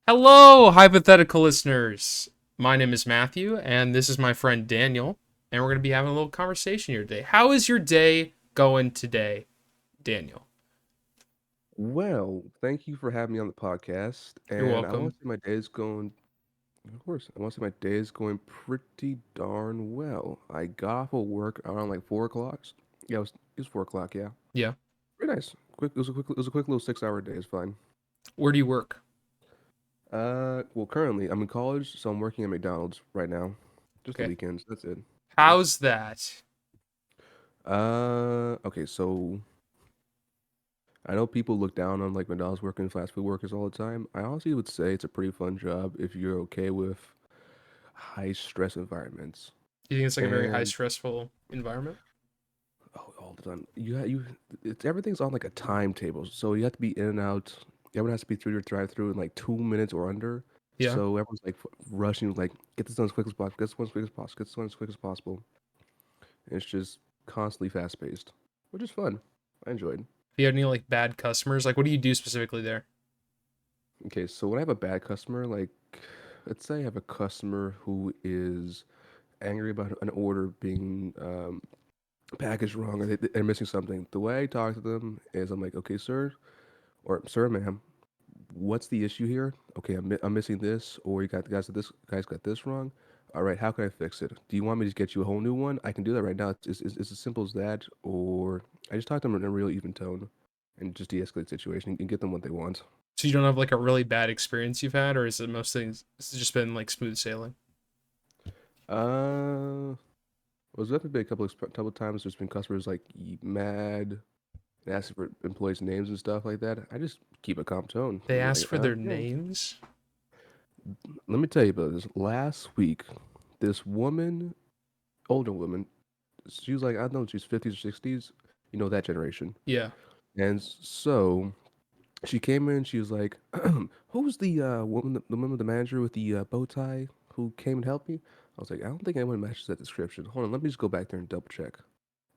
Hello, hypothetical listeners. My name is Matthew, and this is my friend Daniel, and we're going to be having a little conversation here today. How is your day going today, Daniel? Well, thank you for having me on the podcast. You're And I want welcome. to say my day is going, of course, I want to say my day is going pretty darn well. I got off of work around like 4 o'clock. Yeah, it was 4 o'clock. Yeah, Yeah. very nice. It was a quick little 6 hour day. It's fine. Where do you work? Well, currently I'm in college, so I'm working at McDonald's right now. Just the Okay. weekends. That's it. Yeah. How's that? Okay. So I know people look down on like McDonald's working fast food workers all the time. I honestly would say it's a pretty fun job if you're okay with high stress environments. Do you think it's like a very high And stressful environment? oh, all the time, everything's on like a timetable, so you have to be in and out. Everyone has to be through your drive-through in like 2 minutes or under. Yeah. So everyone's like rushing, like get this done as quick as possible, get this one as quick as possible, get this one as quick as possible. And it's just constantly fast-paced, which is fun. I enjoyed. Do you have any like bad customers? Like, what do you do specifically there? Okay, so when I have a bad customer, like let's say I have a customer who is angry about an order being packaged wrong or they're missing something. The way I talk to them is I'm like, okay, sir, or sir, ma'am, what's the issue here? Okay, I'm missing this, or you got the guys got this wrong. All right, how can I fix it? Do you want me to get you a whole new one? I can do that right now. It's as simple as that. Or I just talk to them in a real even tone and just de-escalate the situation and get them what they want. So you don't have like a really bad experience you've had, or is it most things? It's just been like smooth sailing. Well, there's definitely been a couple of times there's been customers like mad and asking for employees' names and stuff like that. I just keep a calm tone. They I'm ask like, for their yeah. names. Let me tell you about this. Last week, this woman, older woman, she was like, I don't know, she's 50s or 60s, that generation. Yeah. And so she came in, she was like, who's the woman, the manager with the bow tie who came and helped me? I was like, I don't think anyone matches that description. Hold on, let me just go back there and double check.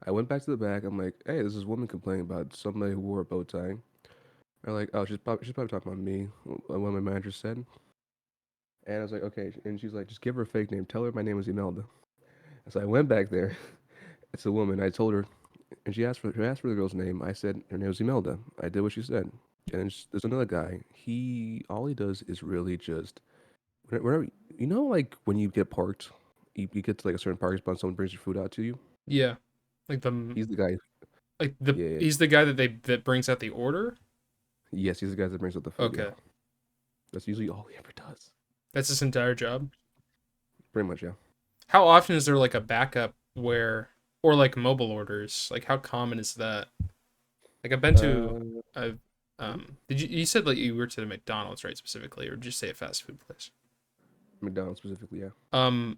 I went back to the back. I'm like, hey, this is woman complaining about somebody who wore a bow tie. They're like, oh, she's probably talking about me, one of my managers said. And I was like, okay. And she's like, just give her a fake name. Tell her my name is Imelda. And so I went back there. It's a woman. I told her, and she asked for the girl's name. I said her name was Imelda. I did what she said. And then there's another guy. He all he does is really just whenever like when you get parked, you get to like a certain parking spot, someone brings your food out to you. Yeah. Like the He's the guy. Yeah, yeah. he's the guy that brings out the order. Yes, he's the guy that brings out the food. Yeah, Okay, that's usually all he ever does. that's his entire job. Pretty much, yeah. How often is there like a backup where, or like mobile orders? Like how common is that? Like I've been to, Uh, I've mhm. did you said like you were to the McDonald's, right, specifically, or did you say a fast food place? McDonald's specifically, yeah. Um,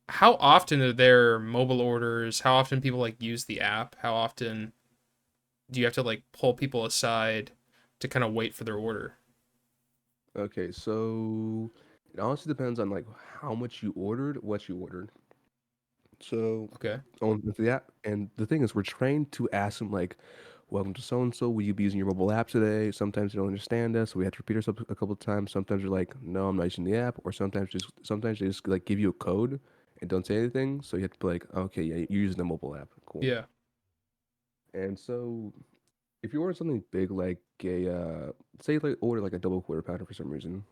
how often are there mobile orders? How often people like use the app? How often do you have to like pull people aside to kind of wait for their order? Okay, so it honestly depends on like how much you ordered, what you ordered. So Okay. on the app, and the thing is, we're trained to ask them like, "Welcome to so and so. Will you be using your mobile app today?" Sometimes they don't understand us, so we have to repeat ourselves a couple of times. Sometimes they're like, "No, I'm not using the app," or sometimes they just like give you a code and don't say anything. So you have to be like, "Okay, yeah, you're using the mobile app. Cool." Yeah. And so if you order something big like say like order like a double quarter pounder for some reason,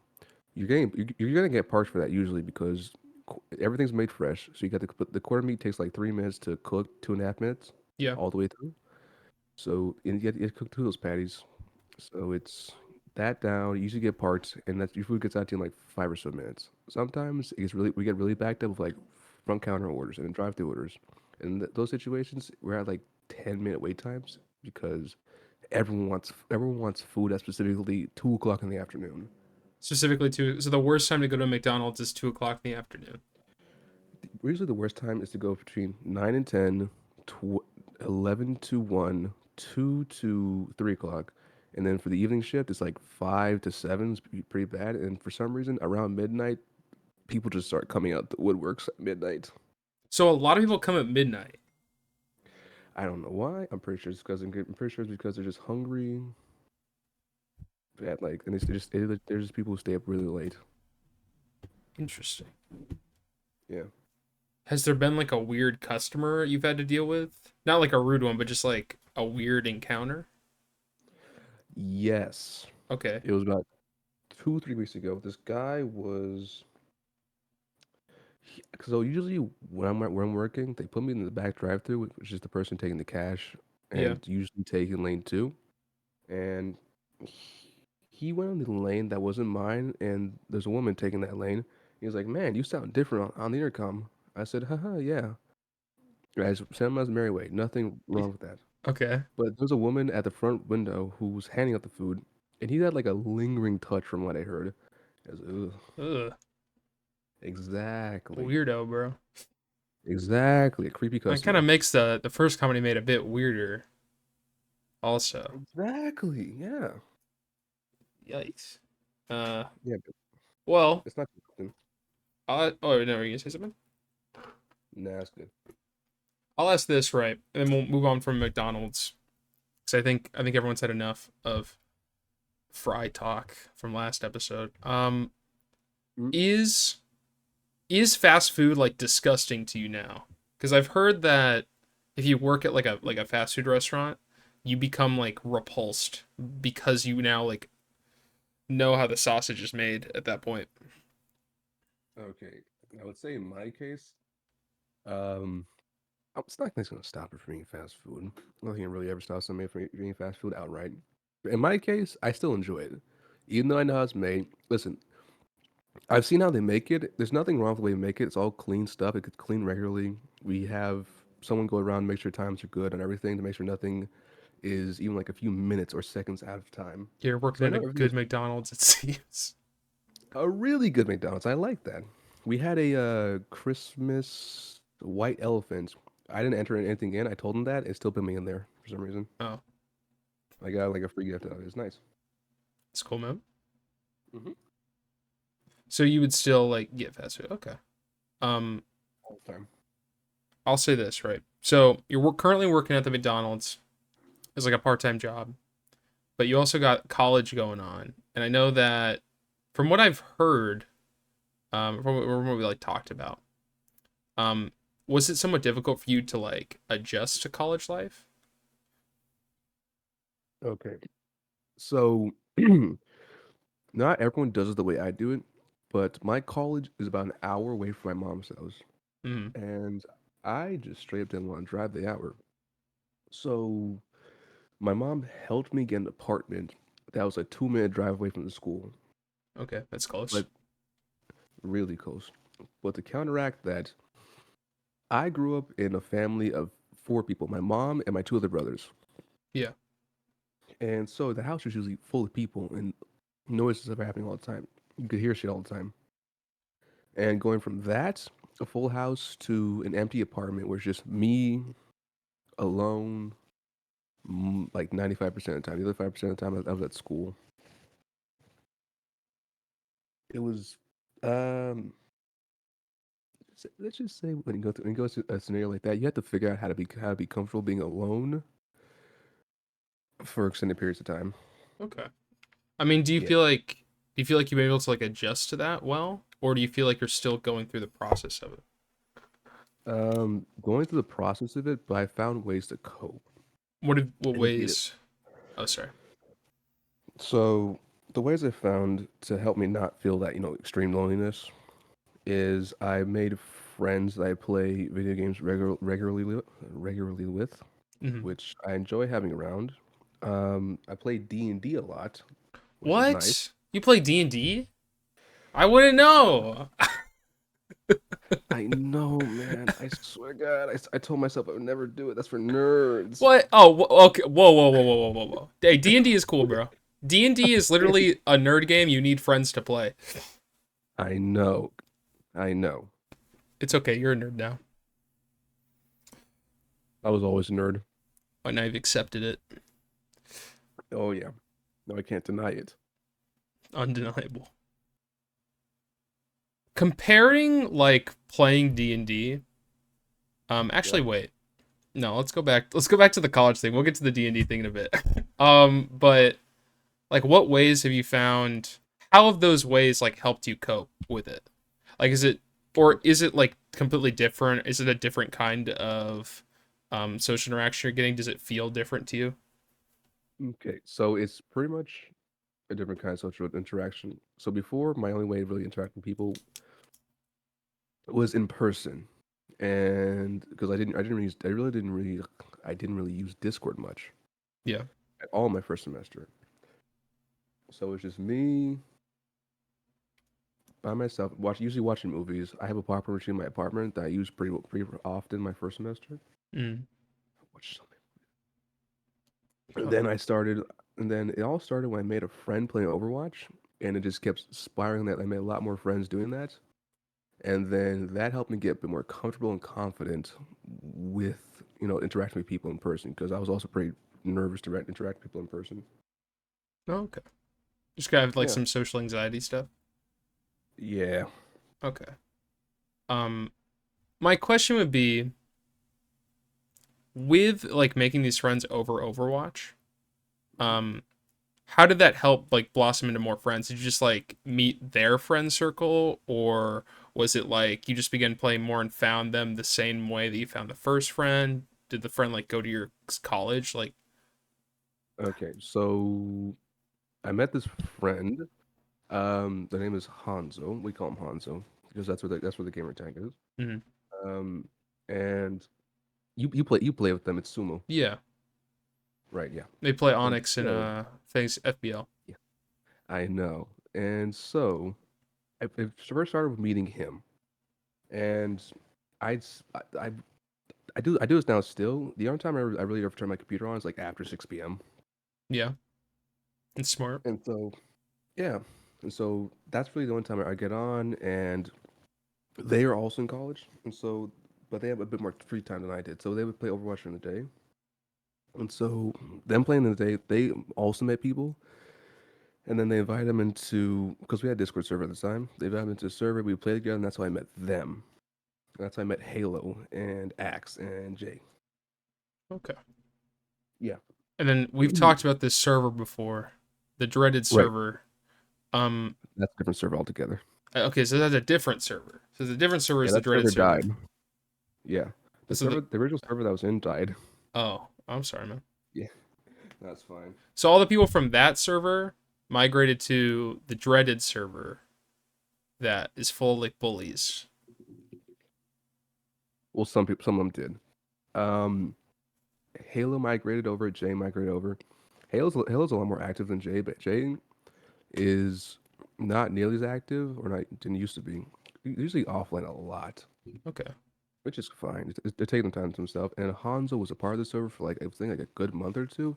you're gonna get parts for that usually because everything's made fresh. So you got the quarter meat takes like 3 minutes to cook, 2.5 minutes, Yeah. all the way through. So and you have to cook two of those patties. So it's that down. You usually get parts, and that your food gets out to you in like 5 or so minutes. Sometimes we get really backed up with like front counter orders and then drive-through orders. And those situations we're at like 10-minute wait times because everyone wants food at specifically 2 o'clock in the afternoon. Specifically to so the worst time to go to McDonald's is 2 o'clock in the afternoon. Usually the worst time is to go between 9 and 10, 11 to 1, 2 to 3 o'clock. And then for the evening shift, it's like 5 to 7 is pretty bad. And for some reason, around midnight, people just start coming out the woodworks at midnight. So a lot of people come at midnight. I don't know why. I'm pretty sure it's because they're just hungry. at like, and there's just people who stay up really late. Interesting. Yeah. Has there been like a weird customer you've had to deal with? Not like a rude one, but just like a weird encounter? Yes. Okay. It was about 2, 3 weeks ago. This guy was, so usually where I'm working, they put me in the back drive-through, which is the person taking the cash, Yeah. and usually taking lane two. And he went on the lane that wasn't mine, and there's a woman taking that lane. He was like, "Man, you sound different on the intercom." I said, "Haha, yeah." As Sam as Mary Way, nothing wrong with that. Okay. But there's a woman at the front window who was handing out the food, and he had like a lingering touch from what I heard. I was, ugh, Ugh. exactly, Weirdo, bro. exactly, a creepy That kind of customer. makes the first comment he made a bit weirder. Also, Exactly, yeah, yikes. Uh, yeah. But well, it's not good. oh no, are you gonna say something? Nah, it's good. I'll ask this right, and then we'll move on from McDonald's. Because I think everyone's had enough of fry talk from last episode. Mm, Is is fast food like disgusting to you now? Because I've heard that if you work at like a fast food restaurant, you become like repulsed because you now like know how the sausage is made at that point. Okay, I would say in my case, um, it's not gonna stop it from eating fast food. Nothing really ever stops somebody from eating fast food outright. But in my case, I still enjoy it, even though I know how it's made. Listen, I've seen how they make it. There's nothing wrong with the way they make it. It's all clean stuff. It gets cleaned regularly. We have someone go around make sure times are good and everything to make sure nothing is even like a few minutes or seconds out of time. You're working So I at know a everything good is McDonald's, it seems. a really good McDonald's. I like that. We had a Christmas white elephant. I didn't enter anything in. I told him that. It still put me in there for some reason. Oh, I got like a free gift out of it. It's nice. it's cool, man. Mm-hmm. So you would still like get fast food? Okay. Um, All the time. I'll say this right. So you're currently working at the McDonald's as like a part-time job, but you also got college going on, and I know that from what I've heard, from what we like talked about, um, was it somewhat difficult for you to like adjust to college life? Okay. So not everyone does it the way I do it, but my college is about an hour away from my mom's house. Mm, And I just straight up didn't want to drive the hour. So my mom helped me get an apartment that was a 2 minute drive away from the school, okay, that's close. but really close. But to counteract that, I grew up in a family of four people, my mom and my two other brothers. Yeah. And so the house was usually full of people and noises are happening all the time. You could hear shit all the time. And going from that, a full house, to an empty apartment where it's just me alone, like 95% of the time. The other 5% of the time I was at school. It was, um, let's just say when you go to a scenario like that, you have to figure out how to be comfortable being alone for extended periods of time. Okay. I mean, Yeah. do you feel like you've been able to like adjust to that well, or do you feel like you're still going through the process of it? Going through the process of it, but I found ways to cope. What And it, ways? Oh, sorry. so the ways I found to help me not feel that, extreme loneliness is I made friends that I play video games regularly with, Hmm. which I enjoy having around. I play D&D a lot, which is nice. What? You play D&D? I wouldn't know. I know, man. I swear to God, I told myself I would never do it. That's for nerds. What? Oh, okay. Whoa, whoa, whoa, whoa, whoa, whoa, whoa. Hey, D&D is cool, bro. D&D is literally a nerd game you need friends to play. I know. I know. It's okay. You're a nerd now. I was always a nerd. And now you've accepted it. Oh yeah. No, I can't deny it. Undeniable. Comparing like playing D&D. Yeah. Actually, wait. No, let's go back. Let's go back to the college thing. We'll get to the D&D thing in a bit. But Like, what ways have you found? How have those ways like helped you cope with it? Like, is it or is it like completely different? Is it a different kind of social interaction you're getting? Does it feel different to you? Okay, so it's pretty much a different kind of social interaction. So before, my only way of really interacting with people was in person, and because I didn't really use Discord much Yeah. at all my first semester. So it's just me by myself, usually watching movies. I have a popcorn machine in my apartment that I use pretty often my first semester. Mm. Watch Oh, then I started, and then it all started when I made a friend playing Overwatch, and it just kept spiraling that I made a lot more friends doing that. And then that helped me get a bit more comfortable and confident with, interacting with people in person because I was also pretty nervous to interact with people in person. okay. Just kind of like Yeah. some social anxiety stuff. Yeah. Okay. Um, my question would be with like making these friends over Overwatch. Um, how did that help like blossom into more friends? Did you just like meet their friend circle, or was it like you just began playing more and found them the same way that you found the first friend? Did the friend like go to your college? Like, Okay. So I met this friend. The name is Hanzo. We call him Hanzo because that's where the gamer tag is. mhm. Um, and you play with them. It's sumo, Yeah, right? Yeah. they play And Onyx in so things FBL. yeah, I know. And so I first started with meeting him, and I'd s- I do this now still. The only time I really ever turn my computer on is like after 6 p.m. Yeah, it's smart. And so yeah, and so that's really the only time I get on. And they are also in college, and so but they have a bit more free time than I did, so they would play Overwatch in the day. And so them playing in the day, they also met people, and then they invited them into because we had Discord server at the time. They invited them into the server. We played together, and that's how I met them. That's how I met Halo and Axe and Jay. Okay. Yeah. And then we've talked about this server before, the dreaded Right. server. Um, That's a different server altogether. okay, so that's a different server. So the different server Yeah, is the that dreaded server server. died. Yeah. So the The original server that was in died. oh, I'm sorry, man. Yeah, that's fine. So all the people from that server migrated to the dreaded server that is full of like bullies. Well, some of them did. Um, Halo migrated over. Jay migrated over. Halo's a lot more active than Jay, but Jay is not nearly as active, or not didn't used to be. He's usually offline a lot, Okay. which is fine. They're taking time to himself. And Hanzo was a part of the server for like I think like a good month or two,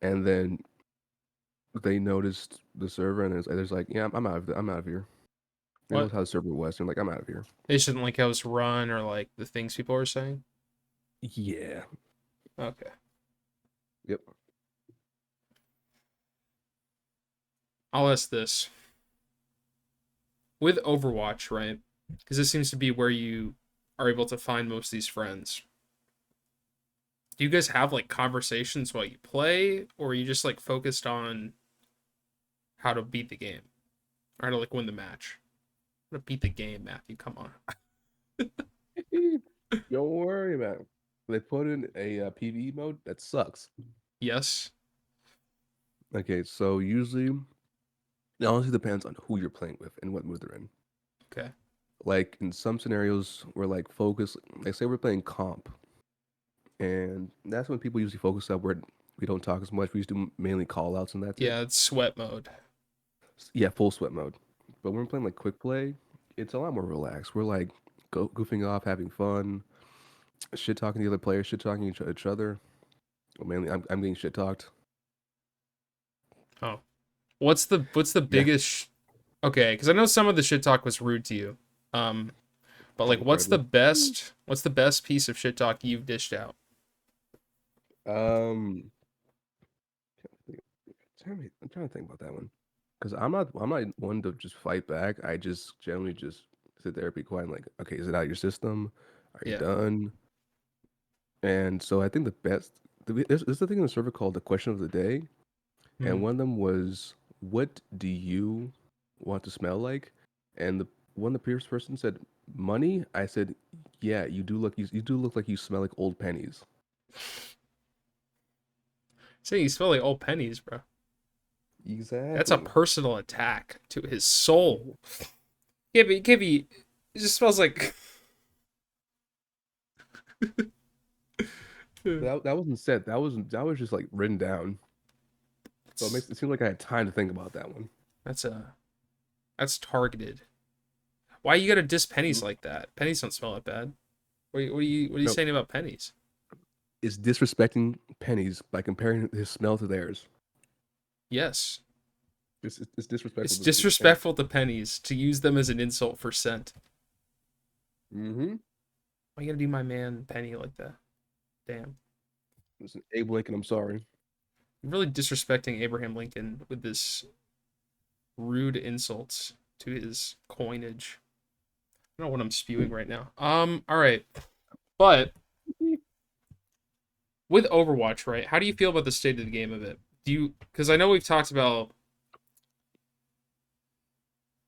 and then they noticed the server and there's like, yeah, I'm out of here. They What? noticed how the server was, and like, I'm out of here. They just didn't like how it's run or like the things people are saying. Yeah. Okay. Yep. I'll ask this. With Overwatch, right? Because this seems to be where you are able to find most of these friends. Do you guys have like conversations while you play, or are you just like focused on how to beat the game? Or how to like win the match? How to beat the game, Matthew. Come on. Don't worry about it. They put in a PvE mode that sucks. Yes. Okay, so usually it honestly depends on who you're playing with and what mood they're in. Okay. Like in some scenarios, we're like focus. Like say we're playing comp, and that's when people usually focus up where we don't talk as much. We used to do mainly call outs and that's it. Yeah, it's sweat mode. Yeah, full sweat mode. But when we're playing like quick play, it's a lot more relaxed. We're like goofing off, having fun, shit talking the other players, shit talking each other. Well, mainly, I'm getting shit talked. Oh. What's the Yeah, biggest okay, because I know some of the shit talk was rude to you. Um, but like incredibly. what's the best piece of shit talk you've dished out? Um, I'm trying to think about that one because I'm not one to just fight back. I just generally just sit there, be quiet, and like, okay, is it out of your system? Are you Yeah. done? And so I think the best there's a thing in the server called the question of the day, and Hmm. one of them was, "What do you want to smell like?" And the previous person said, "Money." I said, "Yeah, you do look like you smell like old pennies." Saying you smell like old pennies, bro. That's a Exactly. personal attack to his soul. Gibby, it just smells like. That wasn't said. That was just like written down. So it That's makes it seem like I had time to think about that one. that's a that's targeted. Why you gotta diss pennies Mhm. like that? Pennies don't smell that bad. What are you No, saying about pennies? it's disrespecting pennies by comparing his smell to theirs. Yes, It's it's disrespectful to pennies. disrespectful to pennies to use them as an insult for scent. Mm-hmm. Why you gotta do my man Penny like that? Damn, Listen, Abe Lincoln, I'm sorry. you're really disrespecting Abraham Lincoln with this rude insults to his coinage. I don't know what I'm spewing right now. All right, but with Overwatch, right? How do you feel about the state of the game of it? Do you? Because I know we've talked about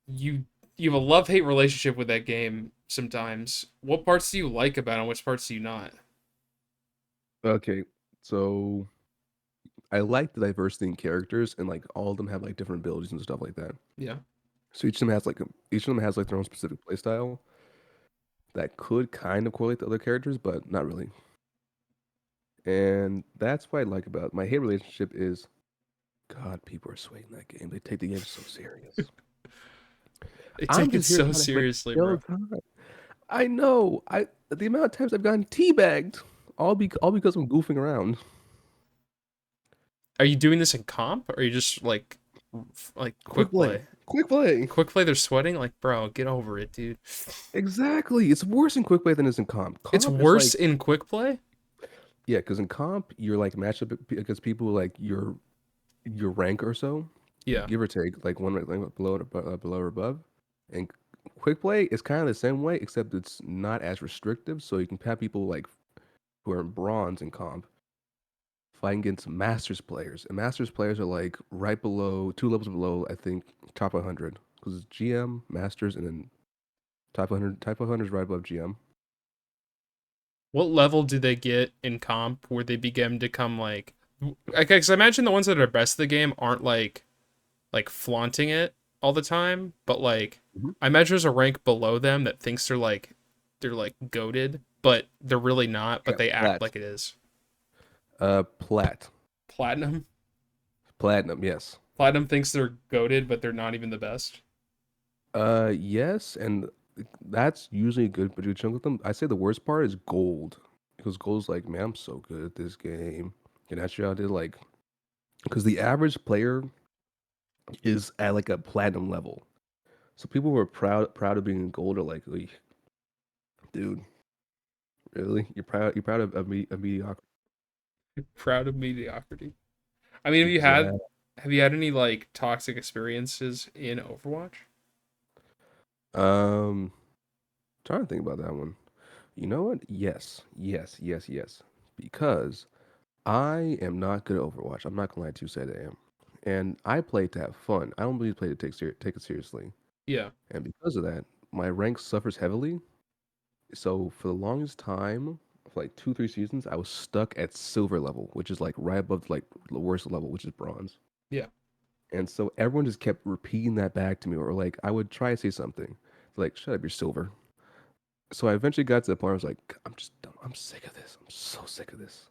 you. You have a love hate relationship with that game. Sometimes, what parts do you like about it? And which parts do you not? Okay, so I like the diversity in characters, and like all of them have like different abilities and stuff like that. Yeah, So each of them has like their own specific playstyle that could kind of correlate to other characters, but not really. And that's what I like about it. My hate relationship is, God, people are sweating that game. They take the game so serious. they I'm take it just here so trying to have a seriously, chill bro. time. I know. The amount of times I've gotten teabagged, all because I'm goofing around. Are you doing this in comp, or are you just like Quick quick play, play? quick play. Quick play, they're sweating. Like, bro, get over it, dude. Exactly. It's worse in quick play than it is in comp. It's Comp is worse like, in quick play. yeah, because in comp you're like matched up against people like your rank or so, Yeah. give or take, like one rank below or above. And quick play is kind of the same way, except it's not as restrictive. So you can have people like who are in bronze in comp fighting against masters players, and masters players are like right below, two levels below, I think, top 100, because it's GM, masters, and then top 100. Top 100 is right above GM. What level do they get in comp where they begin to come like? Because I imagine the ones that are best of the game aren't like flaunting it all the time, but like Mhm. I imagine there's a rank below them that thinks they're like goaded, but they're really not, but Yeah, they act plat. like it is. Plat. Platinum. Platinum, yes. Platinum thinks they're goaded, but they're not even the best. Yes, and that's usually a good chunk of them. I say the worst part is gold, because gold's like, man, I'm so good at this game, and that's how I did like, because the average player is at like a platinum level, so people who are proud of being gold are like, "Oy, dude, really? You're proud of mediocrity?" Proud of mediocrity. I mean, Exactly. have you had any like toxic experiences in Overwatch? Um, Trying to think about that one. You know what? Yes, yes, yes, yes. Because I am not good at Overwatch. I'm not gonna lie to you, say that I am. And I play to have fun. I don't really play to take it seriously. Yeah, And because of that, my rank suffers heavily. So for the longest time, for like 2, 3 seasons, I was stuck at silver level, which is like right above like the worst level, which is bronze. yeah. And so everyone just kept repeating that back to me, or like I would try to say something, like "Shut up, you're silver." So I eventually got to the point where I was like, I'm just done. I'm sick of this. I'm so sick of this.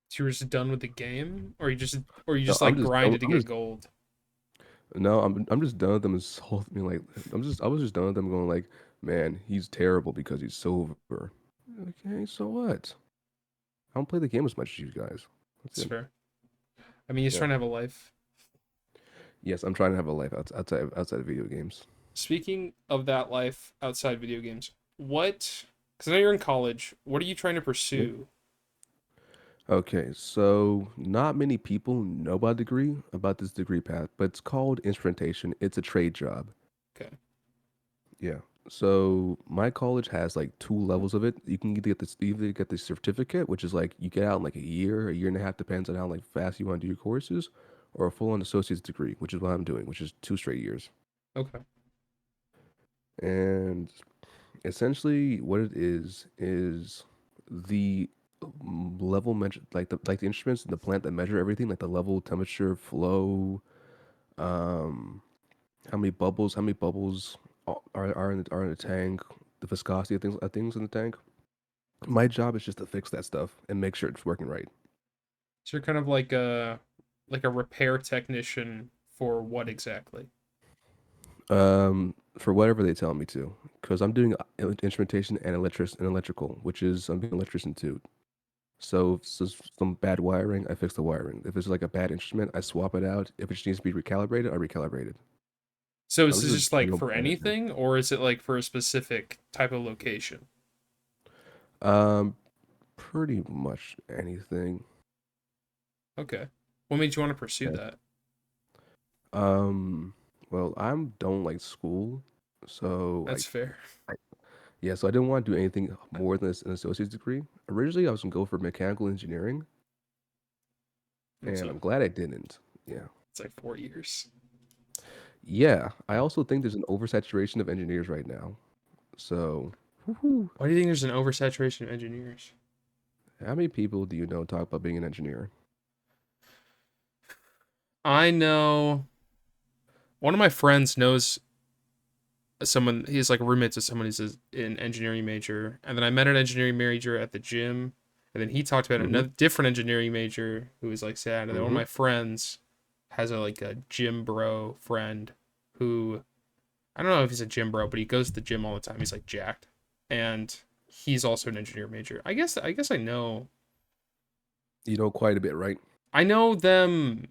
So you were just done with the game, or you No, just like grinded to I'm get just gold. no, I'm just done with them insulting me. Like I was just done with them going like, man, he's terrible because he's silver. Okay, so what? I don't play the game as much as you guys. That's It's it. fair. I mean, he's Yeah. trying to have a life. Yes, I'm trying to have a life outside of video games. Speaking of that life outside video games, what? Because I know you're in college. What are you trying to Yeah. pursue? Okay, so not many people know about this degree path, but it's called instrumentation. It's a trade job. Okay. Yeah. So my college has like two levels of it. You can either get the certificate, which is like you get out in like a year and a half, depends on how like fast you want to do your courses, or a full-on associate's degree, which is what I'm doing, which is 2 straight years. Okay. And essentially, what it is the level measure like the instruments in the plant that measure everything, like the level, temperature, flow, um, how many bubbles are in the tank, the viscosity of things in the tank. My job is just to fix that stuff and make sure it's working right. So you're kind of like a repair technician for what exactly? For whatever they tell me to, because I'm doing instrumentation and electrical, which is I'm being an electrician too. So if there's some bad wiring, I fix the wiring. If it's like a bad instrument, I swap it out. If it needs to be recalibrated, I recalibrate it. So I'm is this just a just like real for manager. anything, or is it like for a specific type of location? Um, Pretty much anything. Okay. What made you want to pursue Yeah. that? Um, well, I'm don't like school, so That's fair. I yeah, so I didn't want to do anything more than an associate's degree. Originally, I was gonna go for mechanical engineering, and So I'm glad I didn't. Yeah. it's like 4 years. Yeah, I also think there's an oversaturation of engineers right now. So, woohoo. Why do you think there's an oversaturation of engineers? How many people do you know talk about being an engineer? I know one of my friends knows someone. He's like roommates with someone who's an engineering major, and then I met an engineering major at the gym, and then he talked about Mm-hmm. another different engineering major who was like sad. And then one of Mm-hmm. my friends has a gym bro friend who I don't know if he's a gym bro, but he goes to the gym all the time. He's like jacked, and he's also an engineer major. I guess You know quite a bit, right? I know them.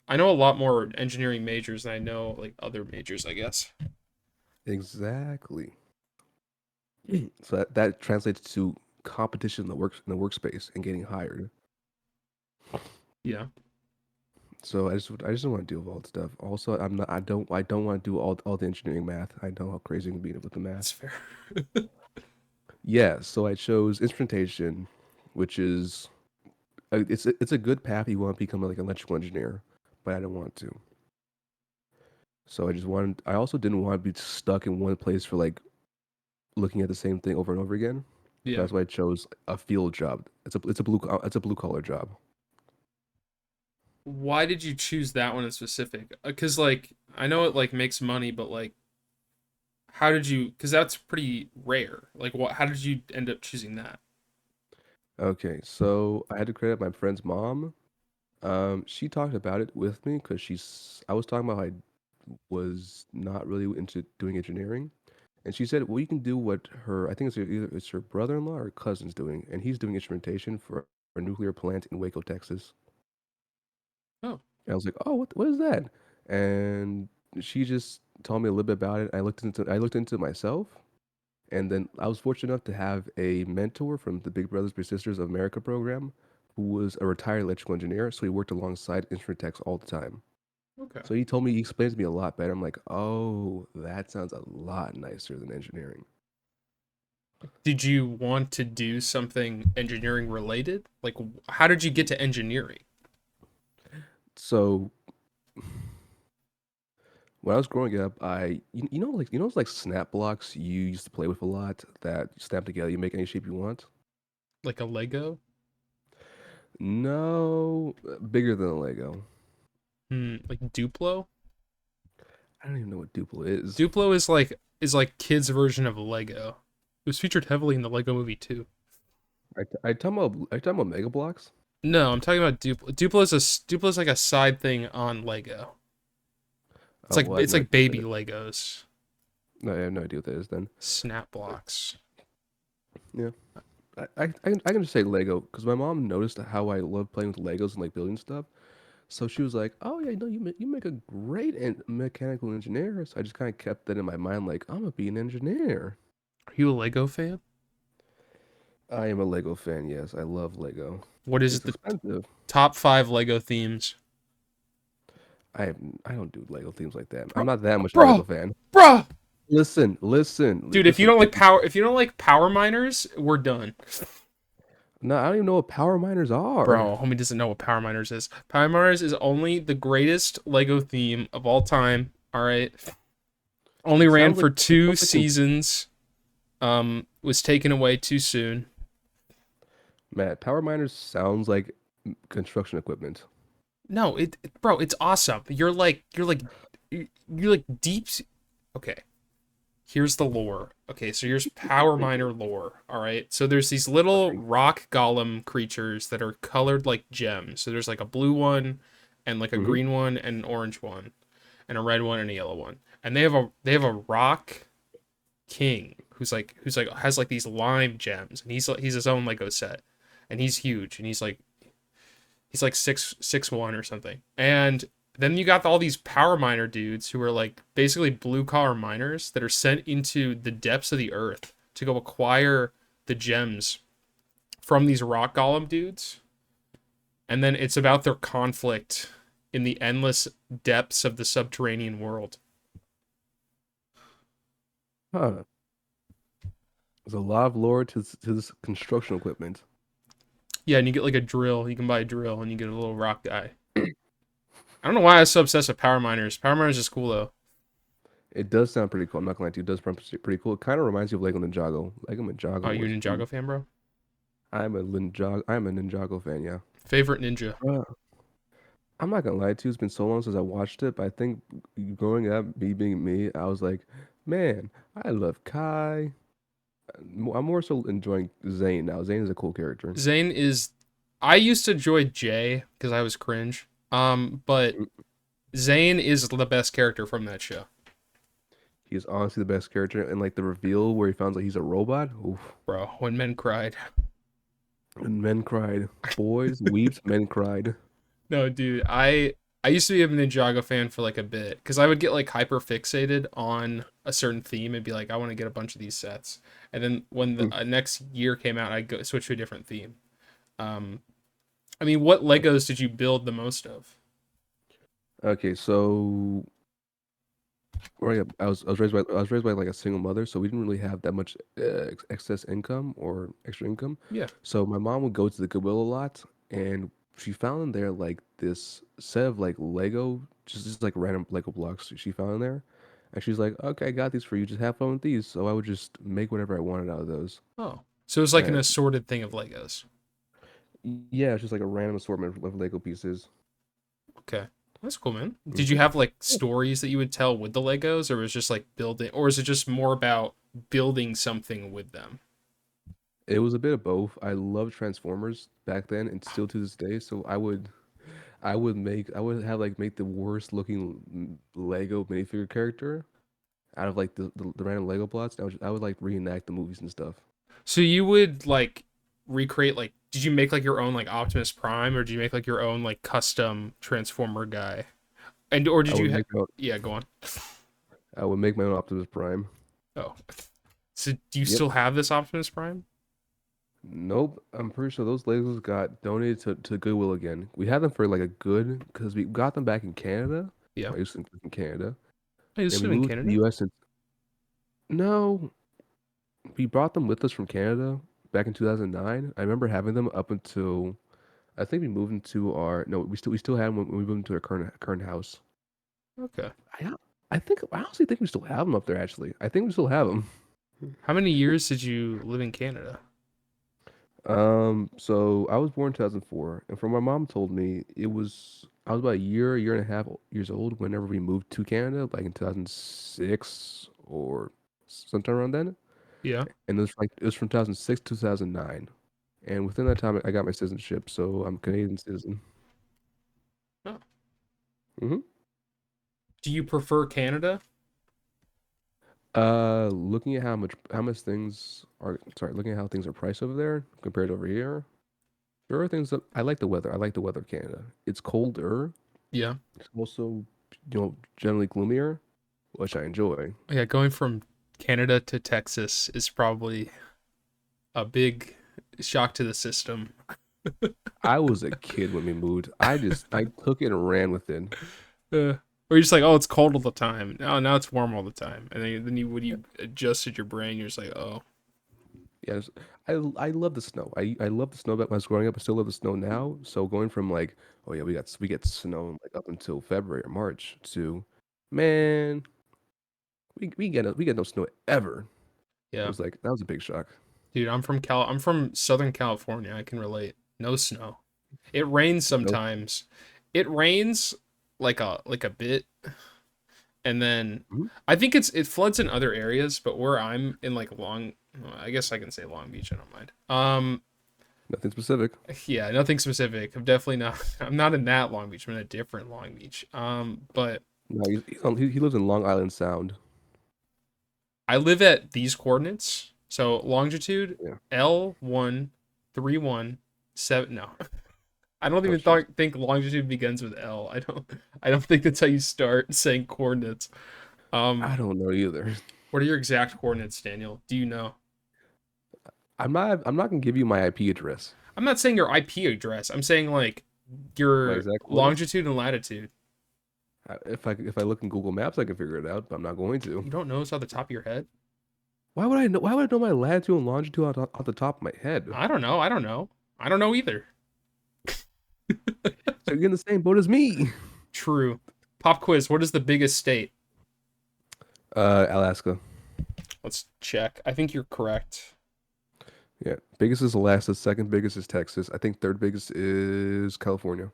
I know a lot more engineering majors than I know like other majors. I guess. Exactly. So that translates to competition in the workspace and getting hired. Yeah, I just don't want to deal with all the stuff. Also, I don't want to do all the engineering math. I know how crazy it can be with the math. that's fair. Yeah, so I chose instrumentation, which is it's a good path if you want to become like an electrical engineer, but I don't want to. So I also didn't want to be stuck in one place for like looking at the same thing over and over again. So Yeah. that's why I chose a field job. It's a blue collar job. Why did you choose that one in specific? Because like I know it like makes money, but like how did you? Because that's pretty rare. Like what? How did you end up choosing that? Okay, so I had to credit my friend's mom. She talked about it with me because I was talking about how I was not really into doing engineering, and she said, "Well, you can do what I think either it's her brother-in-law or cousin's doing, and he's doing instrumentation for a nuclear plant in Waco, Texas." Oh, And I was like, "Oh, what is that?" And she just told me a little bit about it. I looked into it myself, and then I was fortunate enough to have a mentor from the Big Brothers Big Sisters of America program, who was a retired electrical engineer. So he worked alongside instrument techs all the time. okay. So he explained to me a lot better. I'm like, oh, that sounds a lot nicer than engineering. Did you want to do something engineering related? Like, how did you get to engineering? So when I was growing up, you know those like snap blocks you used to play with a lot that you snap together, you make any shape you want. Like a Lego? No, bigger than a Lego. Like Duplo? I don't even know what Duplo is. Duplo is like kids' version of Lego. It was featured heavily in the Lego Movie too. Are you talking about Mega Blocks? No, I'm talking about Duplo. Duplo is like a side thing on Lego. Oh, well, I have It's no like idea what that baby is. Legos, No, I have no idea what that is then. snap blocks. Yeah. I can just say Lego because my mom noticed how I love playing with Legos and like building stuff. So she was like, "Oh yeah, no, you make a great mechanical engineer." So I just kind of kept that in my mind, like I'm gonna be an engineer. Are you a Lego fan? I am a Lego fan. Yes, I love Lego. What is It's the expensive. top five Lego themes? I don't do Lego themes like that. I'm Bro, not that much of a Lego bro, fan. bruh. Dude, if you listen. don't like power, if you don't like power miners, we're done. No, I don't even know what power miners are. Bro, homie doesn't know what power miners is. Power miners is only the greatest Lego theme of all time. All right, only It ran sounds for like it two sounds like seasons. Was taken away too soon. Matt, power miners sounds like construction equipment. No, bro, it's awesome. You're like deep. Okay, here's the lore. Okay, so here's power miner lore. All right, so there's these little Okay. rock golem creatures that are colored like gems. So there's like a blue one, and like a Mm-hmm. green one, and an orange one, and a red one, and a yellow one. And they have a rock king who's like has like these lime gems, and he's his own Lego set, and he's huge, and he's like 6'1" or something. And then you got all these power miner dudes who are like basically blue collar miners that are sent into the depths of the earth to go acquire the gems from these rock golem dudes. And then it's about their conflict in the endless depths of the subterranean world. Huh. There's a lot of lore to this construction equipment. Yeah, and you get like a drill. You can buy a drill and you get a little rock guy. I don't know why I was so obsessed with power miners. Power miners is cool though. It does sound pretty cool. I'm not gonna lie to you. It does sound pretty cool. It kind of reminds you of Lego Ninjago. Lego Oh, Ninjago you a was Ninjago fan, bro? I'm a Ninjago fan, yeah. Favorite ninja? I'm not gonna lie to you, it's been so long since I watched it, but I think growing up, me being me, I was like, man, I love Kai. I'm more so enjoying Zane now. Zane is a cool character. Zane is. I used to enjoy Jay because I was cringe. But Mm, Zane is the best character from that show, He's honestly the best character, and like the reveal where he found out he's a robot. Oof. bro. When men cried. And men cried. Boys wept, men cried. No, dude. I used to be a Ninjago fan for like a bit because I would get like hyper fixated on a certain theme and be like, I want to get a bunch of these sets. And then when the Mm. next year came out, I go switch to a different theme. Um, I mean, what Legos did you build the most of? Okay, so right, I was raised by like a single mother, so we didn't really have that much excess income or extra income. Yeah. So my mom would go to the Goodwill a lot, and she found in there like this set of like Lego, just like random Lego blocks she found in there, and she's like, "Okay, I got these for you. Just have fun with these." So I would just make whatever I wanted out of those. Oh, so it's like an And assorted thing of Legos. yeah, it's just like a random assortment of Lego pieces. Okay. That's cool, man. Did you Mhm. have like stories that you would tell with the Legos, or was it just like building, or is it just more about building something with them? It was a bit of both. I loved Transformers back then, and still to this day. So I would have like make the worst looking Lego minifigure character out of like the random Lego plots. I would like reenact the movies and stuff. So you would like recreate like, did you make like your own like Optimus Prime, or did you make like your own like custom Transformer guy? And or I did would you make my, yeah, go on. I would make my own Optimus Prime. Oh, so do you Yep. still have this Optimus Prime? Nope. I'm pretty sure those Legos got donated to Goodwill again. We had them for like a good because we got them back in Canada. Yeah. I used to live in Canada. I used Then to we live in moved to the Canada. US and no, we brought them with us from Canada back in 2009. I remember having them up until I think we moved into our no, we still had them when we moved into our current house. Okay. I I honestly think we still have them up there. Actually, I think we still have them. How many years did you live in Canada? So I was born in 2004, and from what my mom told me, I was about year and a half years old whenever we moved to Canada, like in 2006 or sometime around then. Yeah. And it was from 2006 to 2009, and within that time, I got my citizenship, so I'm a Canadian citizen. Oh. hmm Do you prefer Canada? Looking at looking at how things are priced over there compared to over here, there are things that I like the weather. I like the weather of Canada. It's colder. Yeah. It's also, generally gloomier, which I enjoy. Yeah, going from Canada to Texas is probably a big shock to the system. I was a kid when we moved. I took it and ran with it. Or you're just like, oh, it's cold all the time. No, now it's warm all the time. And then when Yeah. you adjusted your brain, you're just like, oh, Yes, I love the snow. I love the snow back when I was growing up. I still love the snow now. So going from like, oh yeah, we get snow like up until February or March to, man, we get no snow ever. It yeah, was like that was a big shock. dude, I'm from Southern California. I can relate. No snow. It rains No, sometimes. It rains like a bit, and then mhm, I think it floods in other areas, but where I'm in like well, I guess I can say Long Beach. I don't mind. nothing specific. Yeah, nothing specific. I'm definitely not. I'm not in that Long Beach. I'm in a different Long Beach. But No, he lives in Long Island Sound. I live at these coordinates. So longitude Yeah. L1317. No, I don't Oh even jeez. think longitude begins with L. I don't think that's how you start saying coordinates. I Um, don't know either. what are your exact coordinates, Daniel? Do you know? I'm not gonna give you my IP address. I'm not saying your IP address. I'm saying like My your exact coordinates. longitude and latitude. If I look in Google Maps, I can figure it out, but I'm not going to. You don't know this off the top of your head? Why would I know? Why would I know my latitude and longitude off the top of my head? I don't know. I don't know. I don't know either. So you're in the same boat as me. True. Pop quiz. What is the biggest state? Alaska. Let's check. I think you're correct. Yeah, biggest is Alaska. Second biggest is Texas. I think third biggest is California.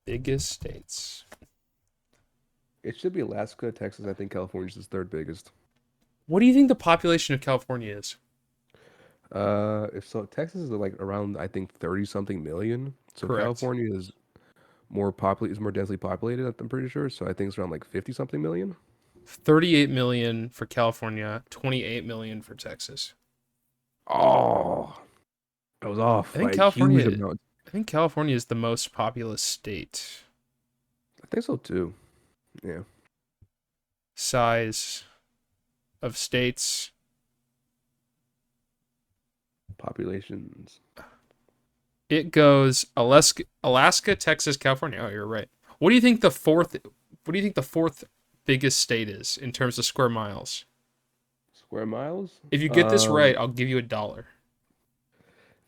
Biggest states. It should be Alaska, Texas. I think California's is third biggest. What do you think the population of California is? If so, Texas is like around I think 30 something million. So Correct. California is more densely populated. I'm pretty sure. So I think it's around like 50 something million. 38 million for California, 28 million for Texas. Oh, I was off I think by a huge California amount. I think California is the most populous state. I think so too. Yeah. Size of states. Populations. It goes Alaska, Texas, California. Oh, you're right. What do you think the fourth biggest state is in terms of square miles? Square miles? If you get this right, I'll give you $1.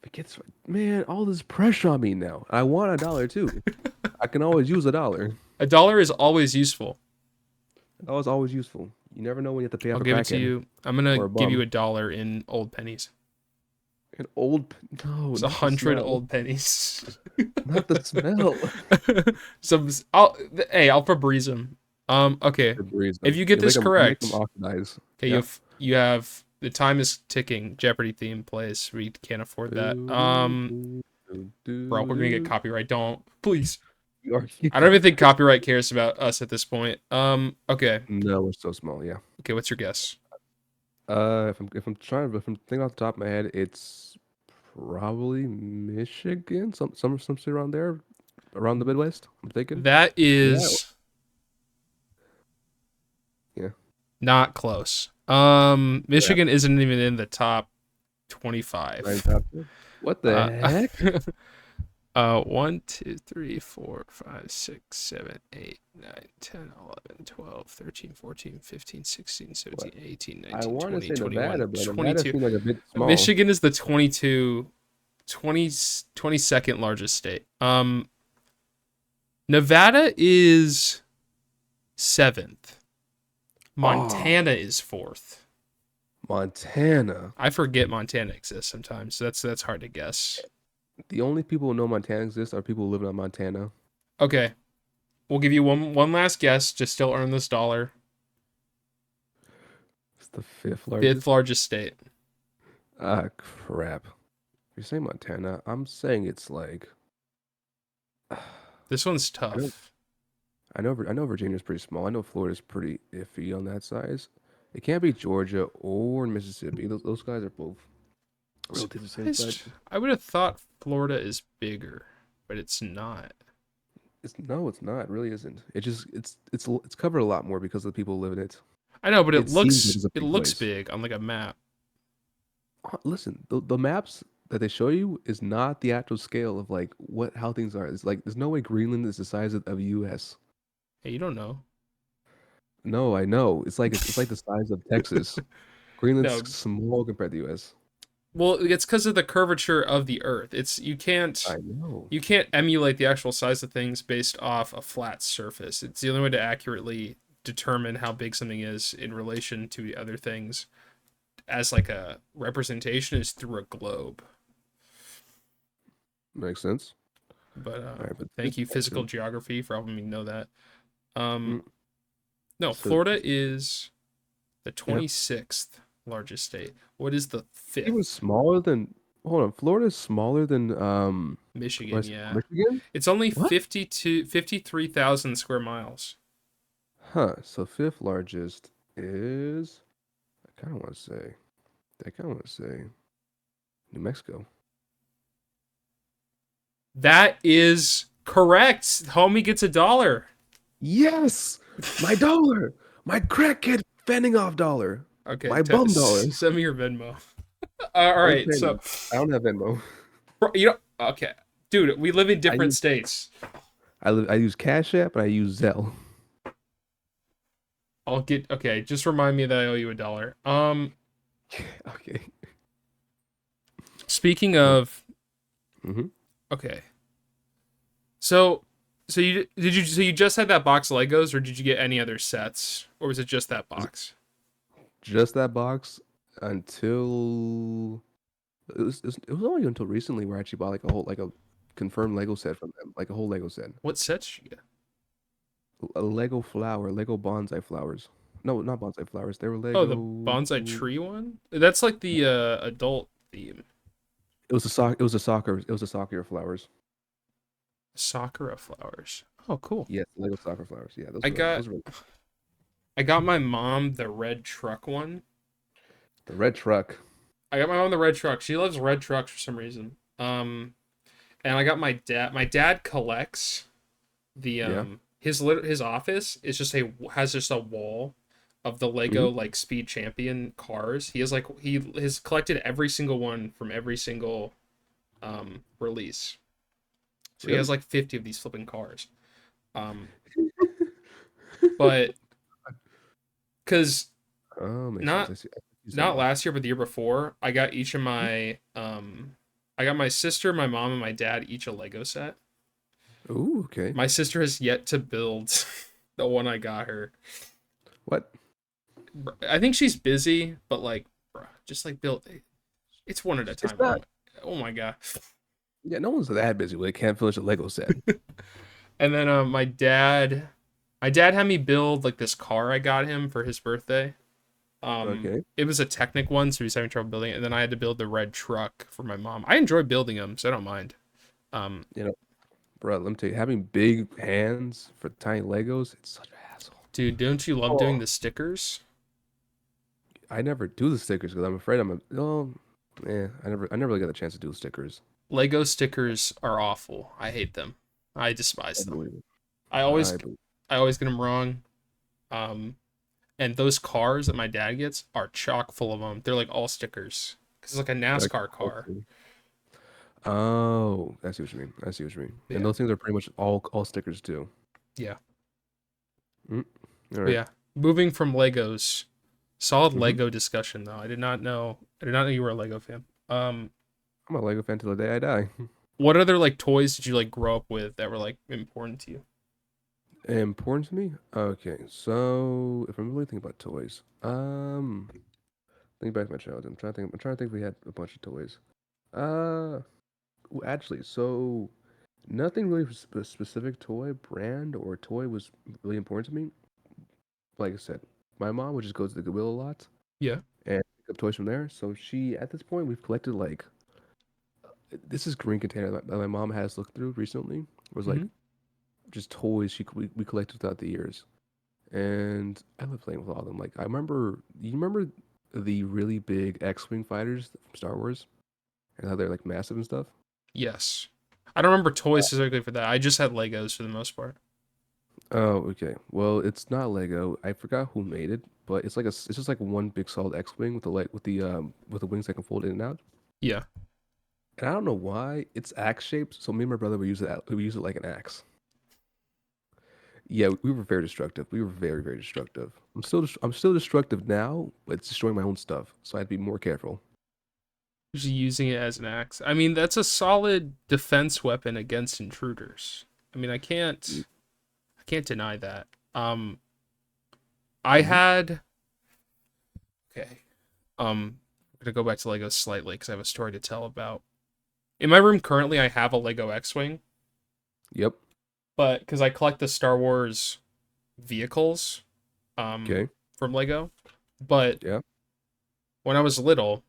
It gets man, all this pressure on me now. I want $1 too. I can always use $1. $1 is always useful. That was always useful. You never know when you have to pay I'll off a give it to crackhead you. I'm gonna or a give you bum. $1 in old pennies. An old no, It's a not the hundred smell. old pennies. Not the smell. Some I'll hey, I'll Febreze them. Okay. Febreze If them. you get this You make them correct, oxidize. okay, Yeah. you have the time is ticking. Jeopardy theme plays. We can't afford that. Do, do, do, Bro, we're do, gonna get do. copyright. Don't please. You are I don't even think copyright cares about us at this point. Okay. No, we're so small, yeah. Okay, what's your guess? If I'm thinking off the top of my head, it's probably Michigan, some state around there, around the Midwest. I'm thinking. That Yeah, is yeah. not close. Crap. Michigan isn't even in the top Right 25. top there. What the Uh, heck? 1, 2, 3, 4, 5, 6, 7, 8, 9, 10, 11, 12, 13, 14, 15, 16, What? 17, 18, I 19, want to 20, say 21, Nevada, but Nevada 22. seems like a bit small. Michigan is the 22nd largest state. Nevada is 7th. Oh, Montana is 4th. Montana. I forget Montana exists sometimes, so that's hard to guess. The only people who know Montana exists are people who live in Montana. Okay, we'll give you one last guess. Just still earn this $1. It's the fifth Fifth largest. largest state. Ah, crap. You're saying Montana. I'm saying it's like This one's I know tough. I know Virginia's pretty small. I know Florida's pretty iffy on that size. It can't be Georgia or Mississippi. Those guys are both relatively the same size. Surprised. I would have thought Florida is bigger, but it's not. It's not. It really isn't. It's covered a lot more because of the people who live in it. I know, but It seems like it's a it big looks place. big on like a map. Listen, the maps that they show you is not the actual scale of like what how things are. It's like there's no way Greenland is the size of US. Hey, you don't know. No, I know. It's like the size of Texas. Greenland's No. small compared to US. Well, it's because of the curvature of the Earth. It's I know. you can't emulate the actual size of things based off a flat surface. It's the only way to accurately determine how big something is in relation to the other things as like a representation is through a globe. Makes sense. But All right, but this thank you, physical question. geography, for helping me know that. Um, Mm, no, so Florida is the yeah, 26th largest state. What is the even fifth? smaller than. Hold on, Florida is smaller than Michigan, West yeah. Michigan. It's only What? 53,000 square miles. Huh. So fifth largest is. I kind of want to say. I kind of want to say New Mexico. That is correct. Homie gets $1. Yes, my dollar, my crackhead fanning off dollar, Okay, my bum dollar. send me your Venmo. All right, Okay, so I don't have Venmo. you know, okay, dude, we live in I different use states. I use Cash App and I use Zelle. I'll get okay. Just remind me that I owe you $1. Okay. Speaking of, Mm-hmm. okay, so you just had that box of Legos, or did you get any other sets, or was it just that box? Just that box until it was only until recently where I actually bought like a whole like a confirmed Lego set from them, like a whole Lego set, What sets did you get? a Lego flower, Lego bonsai flowers. No, not bonsai flowers. They were Oh, the Lego. bonsai tree one. That's like the adult theme. It was a sock. It was a soccer. It was a soccer flowers. Sakura flowers. Oh, cool. Yes, Lego soccer flowers. Yeah, I got those were I got my mom the red truck one. the red truck. I got my mom the red truck. She loves red trucks for some reason. And I got my dad. My dad collects the Yeah. his office is just a has just a wall of the Hmm. Lego like Speed Champion cars. He has like he has collected every single one from every single release. So he has Really? like 50 of these flipping cars. Um, but because Oh, makes sense. not I see what you're not saying. last year, but the year before, I got each of my I got my sister, my mom, and my dad each a Lego set. Ooh, okay. My sister has yet to build the one I got her. What? I think she's busy, but like, bruh, just like build. It's one at a It's time. not. Oh my god. Yeah, no one's that busy where they can't finish a Lego set. And then my dad had me build like this car I got him for his birthday. Okay. It was a Technic one, so he was having trouble building it. And then I had to build the red truck for my mom. I enjoy building them, so I don't mind. Um, You know, bro, let me tell you, having big hands for tiny Legos, it's such a hassle. dude, don't you love doing Oh. the stickers? I never do the stickers because I'm afraid I'm a. Oh, yeah, I never really got a chance to do the stickers. Lego stickers are awful. I hate them. I I despise them. believe it. I always I believe. I always get them wrong. Um, and those cars that my dad gets are chock full of them. They're like all stickers because it's like a Like, NASCAR car. oh, I see what you mean. I see what you mean. And Yeah, those things are pretty much all stickers too. yeah, Mm, all but right. yeah. Moving from Legos, solid Mm-hmm. Lego discussion though. I did not know. I did not know you were a Lego fan. I'm a Lego fan till the day I die. What other like toys did you like grow up with that were like important to you? Important to me? Okay, so if I'm really thinking about toys, think back to my childhood. I'm trying to think if we had a bunch of toys. Uh, actually, so nothing really specific toy brand or toy was really important to me. Like I said, my mom would just go to the Goodwill a lot Yeah. and pick up toys from there. So she, at this point, we've collected like this is green container that my mom has looked through recently. Was like Hmm. just toys we collected throughout the years. And I love playing with all of them. Like I remember, you remember the really big X-wing fighters from Star Wars and how they're like massive and stuff. Yes. I don't remember toys specifically for that. I just had Legos for the most part. Oh, okay. Well, it's not Lego. I forgot who made it, but it's just like one big solid X-wing with the with the wings that can fold in and out. Yeah. And I don't know why it's axe shaped. So me and my brother would use it like an axe. Yeah, we were very destructive. We were very, very destructive. I'm still destructive now, but it's destroying my own stuff. So I had to be more careful. Usually using it as an axe. I mean, that's a solid defense weapon against intruders. I mean, I can't deny that. Um, I Mm-hmm. had okay. I'm gonna go back to Lego slightly because I have a story to tell about. In my room currently, I have a Lego X-wing, Yep. but because I collect the Star Wars vehicles, Okay. from Lego. But Yeah. when I was little,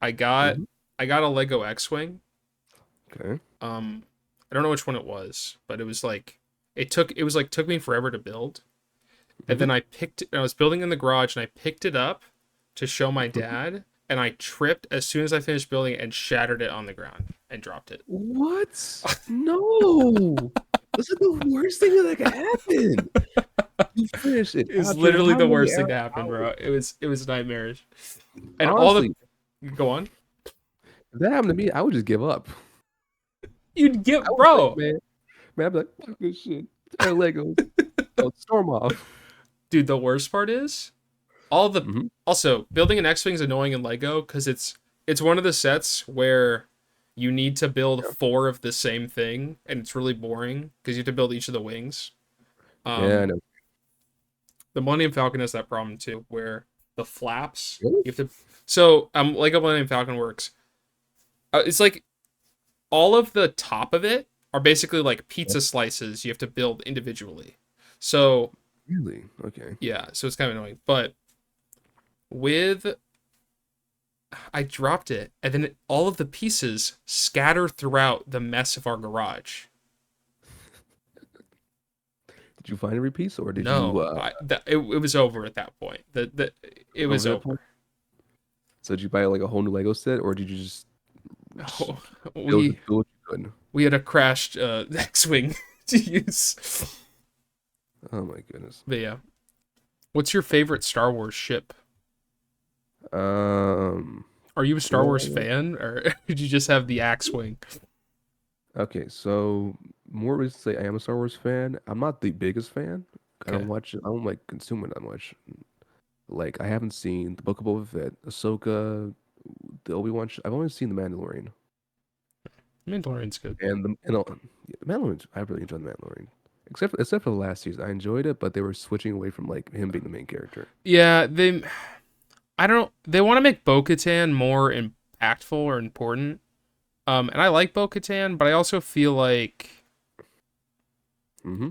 I got Mm-hmm. I got a Lego X-wing. Okay. Um, I don't know which one it was, but it took me forever to build. And Mm-hmm. then I was building in the garage and I picked it up to show my dad, and I tripped as soon as I finished building it and shattered it on the ground and dropped it. What? No. This is the worst thing that could happen. You finish it. It was After literally how the many worst thing to happen, bro. hours? It was nightmarish. And all the Honestly, go on. if that happened to me, I would just give up. You'd I get was like, bro. man, I'd be like, fuck this shit. Tired of Legos. Oh, storm off. Dude, the worst part is all the Mm-hmm. also building an X-wing is annoying in Lego because it's one of the sets where you need to build Yeah. four of the same thing, and it's really boring because you have to build each of the wings. Yeah, I Um, know. the Millennium Falcon has that problem too, where the flaps Really? you have to. So Lego Millennium Falcon works. It's like all of the top of it are basically like Yeah. pizza slices you have to build individually. So Really? Okay. yeah, so it's kind of annoying. But with I dropped it, and then all of the pieces scatter throughout the mess of our garage. Did you find a repiece or did you No, it was over at that point. It was over that over. point? So did you buy like a whole new Lego set or did you just Oh, we build what you could? we had a crashed X-wing to use. Oh my goodness. But yeah, what's your favorite Star Wars ship? Um, Are you a Star Wars well, fan, or did you just have the X-wing? okay, so more reason to say I am a Star Wars fan. I'm not the biggest fan. Okay, I don't like consume it that much. Like I haven't seen the Book of Boba Fett, Ahsoka, the Obi-Wan. I've only seen the Mandalorian Mandalorian's good. yeah, the Mandalorian. I really enjoyed the Mandalorian, except for the last season. I enjoyed it, but they were switching away from like him being the main character. Yeah, I don't. They want to make Bo-Katan more impactful or important. And I like Bo-Katan, but I also feel like Mm-hmm.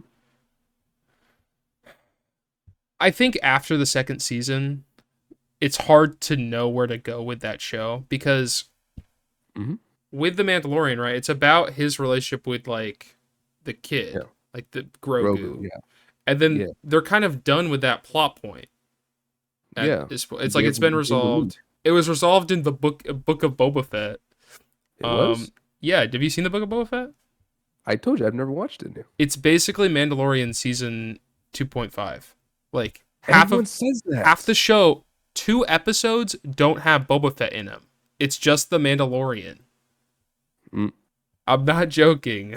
I think after the second season, it's hard to know where to go with that show because Mm-hmm. with the Mandalorian, right? It's about his relationship with like the Yeah. kid, like the Grogu. Grogu, Yeah. and then Yeah. they're kind of done with that plot point at Yeah. this point. He It's like gave it's been he gave the Luke. resolved. It was resolved in the book of Boba Fett. It was? Yeah. Have you seen the book of Boba Fett? I told you I've never watched it. It's basically Mandalorian season 2.5. Like Everyone says half that. the show, 2 episodes don't have Boba Fett in them. It's just the Mandalorian. Mm. I'm not joking.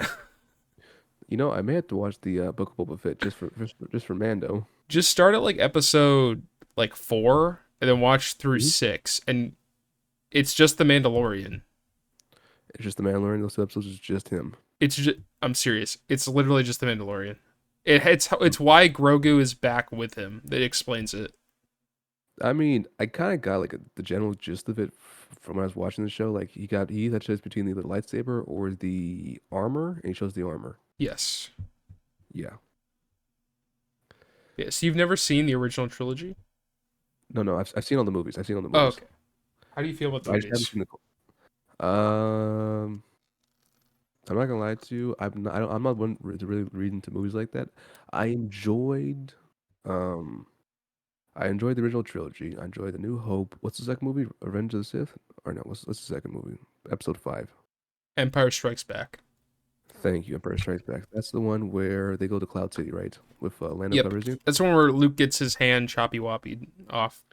You know, I may have to watch the Book of Boba Fett just for Mando. Just start at like episode like 4 and then watch through Mhm. 6, and it's just the Mandalorian. It's just the Mandalorian. Those two episodes is just him. I'm serious. It's literally just the Mandalorian. It's why Grogu is back with him. That explains it. I mean, I kind of got like the general gist of it from when I was watching the show. Like he had choice between either the lightsaber or the armor, and he chose the armor. Yes. Yeah. Yes. You've never seen the original trilogy? No, I've seen all the movies. I've seen all the Oh, movies. okay. How do you feel about the I just haven't movies? seen the. Um, I'm not gonna lie to you. I'm not one to really read into movies like that. I enjoyed. Um, I enjoyed the original trilogy. I enjoyed the New Hope. What's the second movie? Revenge of the Sith? Or no? What's the second movie? Episode 5. Empire Strikes Back. Thank you. Empire Strikes Back. That's the one where they go to Cloud City, right? With Lando Yep. Calrissian. That's the one where Luke gets his hand choppy woppy off.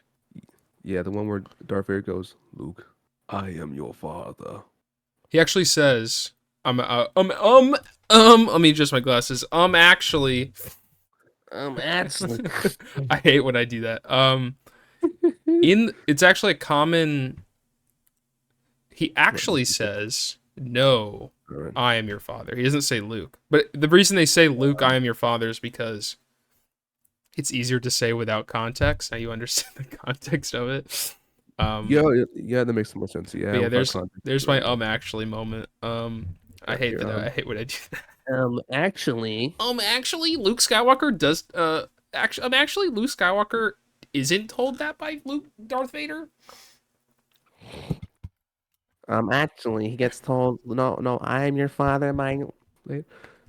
Yeah, the one where Darth Vader goes, Luke, I am your father. He actually says, let me adjust my glasses. Actually, Actually. I hate when I do that. It's actually a common. He What? actually says, "No, All right. I am your father." He doesn't say Luke, but the reason they say Luke, I am your father, is because it's easier to say without context. Now you understand the context of it. Yeah, yeah, that makes more sense. But Yeah, yeah, without context, there's you're my right. Yeah. actually moment. I Right hate here. that. I hate when I do that. Actually. Actually, Luke Skywalker does. Actually, Luke Skywalker isn't told that by Darth Vader. Actually, he gets told, no, no, I am your father, my.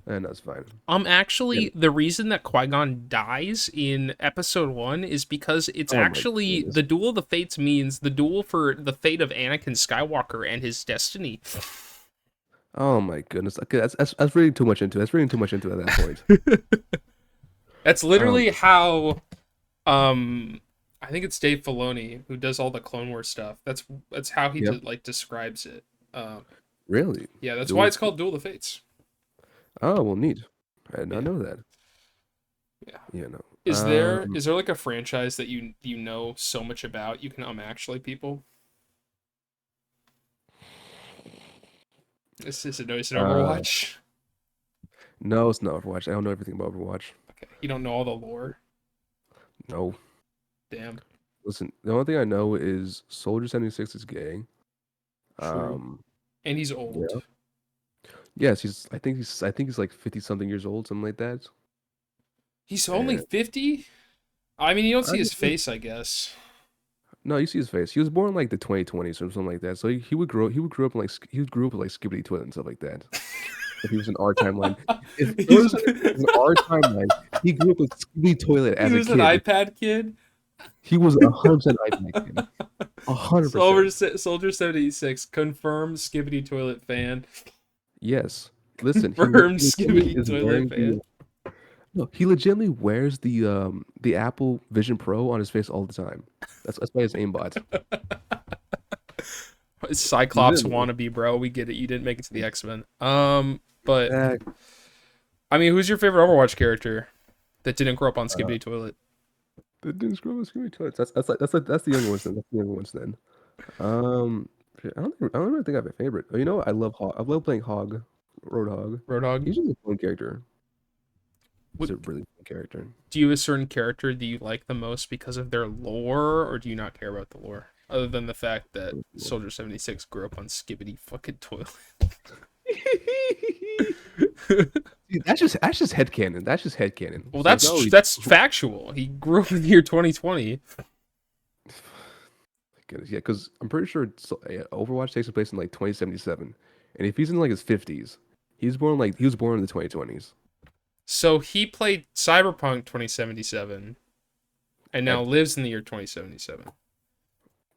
And that's fine. Yeah. Actually, the reason that Qui Gon dies in Episode One is because it's Oh my actually goodness. the Duel of the Fates means the duel for the fate of Anakin Skywalker and his destiny. Oh my goodness. Okay, that's reading too much into it. That's reading too much into it at that point. That's Um, literally how um I think it's Dave Filoni who does all the Clone Wars stuff. That's how he yeah, like describes it. Um, really. yeah, that's why Dual. it's called Duel of the Fates. Oh well, neat. I did not Yeah, know that. yeah. Yeah, no. Is there like a franchise that you know so much about you can actually people? Is it is it Uh, Overwatch? no, it's not Overwatch. I don't know everything about Overwatch. Okay, you don't know all the lore. No. Damn, Listen, the only thing I know is Soldier 76 is gay. true. Um, And he's old. yeah. Yes, I think he's like 50 something years old, something like that. He's only And 50. I mean, you don't I see his mean, face, I guess. no, you see his face. He was born in like the 2020s or something like that. So he would grow up in like he would grow up with like Skibidi toilet and stuff like that. If he was in our timeline, if He's Soldier 76 was in our timeline, he grew up with Skibidi toilet he as a was an kid. iPad kid. He was 100% iPad kid. 100%. Soldier 76 confirmed Skibidi toilet fan. Yes. Listen, Confirmed he legitimately Skibidi is toilet wearing the fan. no, he legitimately wears the Apple Vision Pro on his face all the time. That's by his aimbot. Cyclops Legitimately. wannabe, bro. We get it. You didn't make it to the X-Men. But That I mean, who's your favorite Overwatch character that didn't grow up on uh, Skibidi toilet? the didn't screw with screwy toilets. That's the younger ones then. That's the younger ones then. Um, shit, I don't really think I have a favorite. Oh, you know, I love Hog. I love playing Hog, Roadhog. Roadhog. He's just a fun character. He's What a really fun character. do you have a certain character that you like the most because of their lore, or do you not care about the lore? Other than the fact that Soldier 76 grew up on Skibidi fucking toilet. See, that's just headcanon. That's just headcanon. Well, It's like, oh, that's factual. He grew up in the year 2020. goodness, yeah, because I'm pretty sure Overwatch takes place in like 2077, and if he's in like his 50s, he was born in the 2020s. So he played Cyberpunk 2077 and now At lives in the year 2077.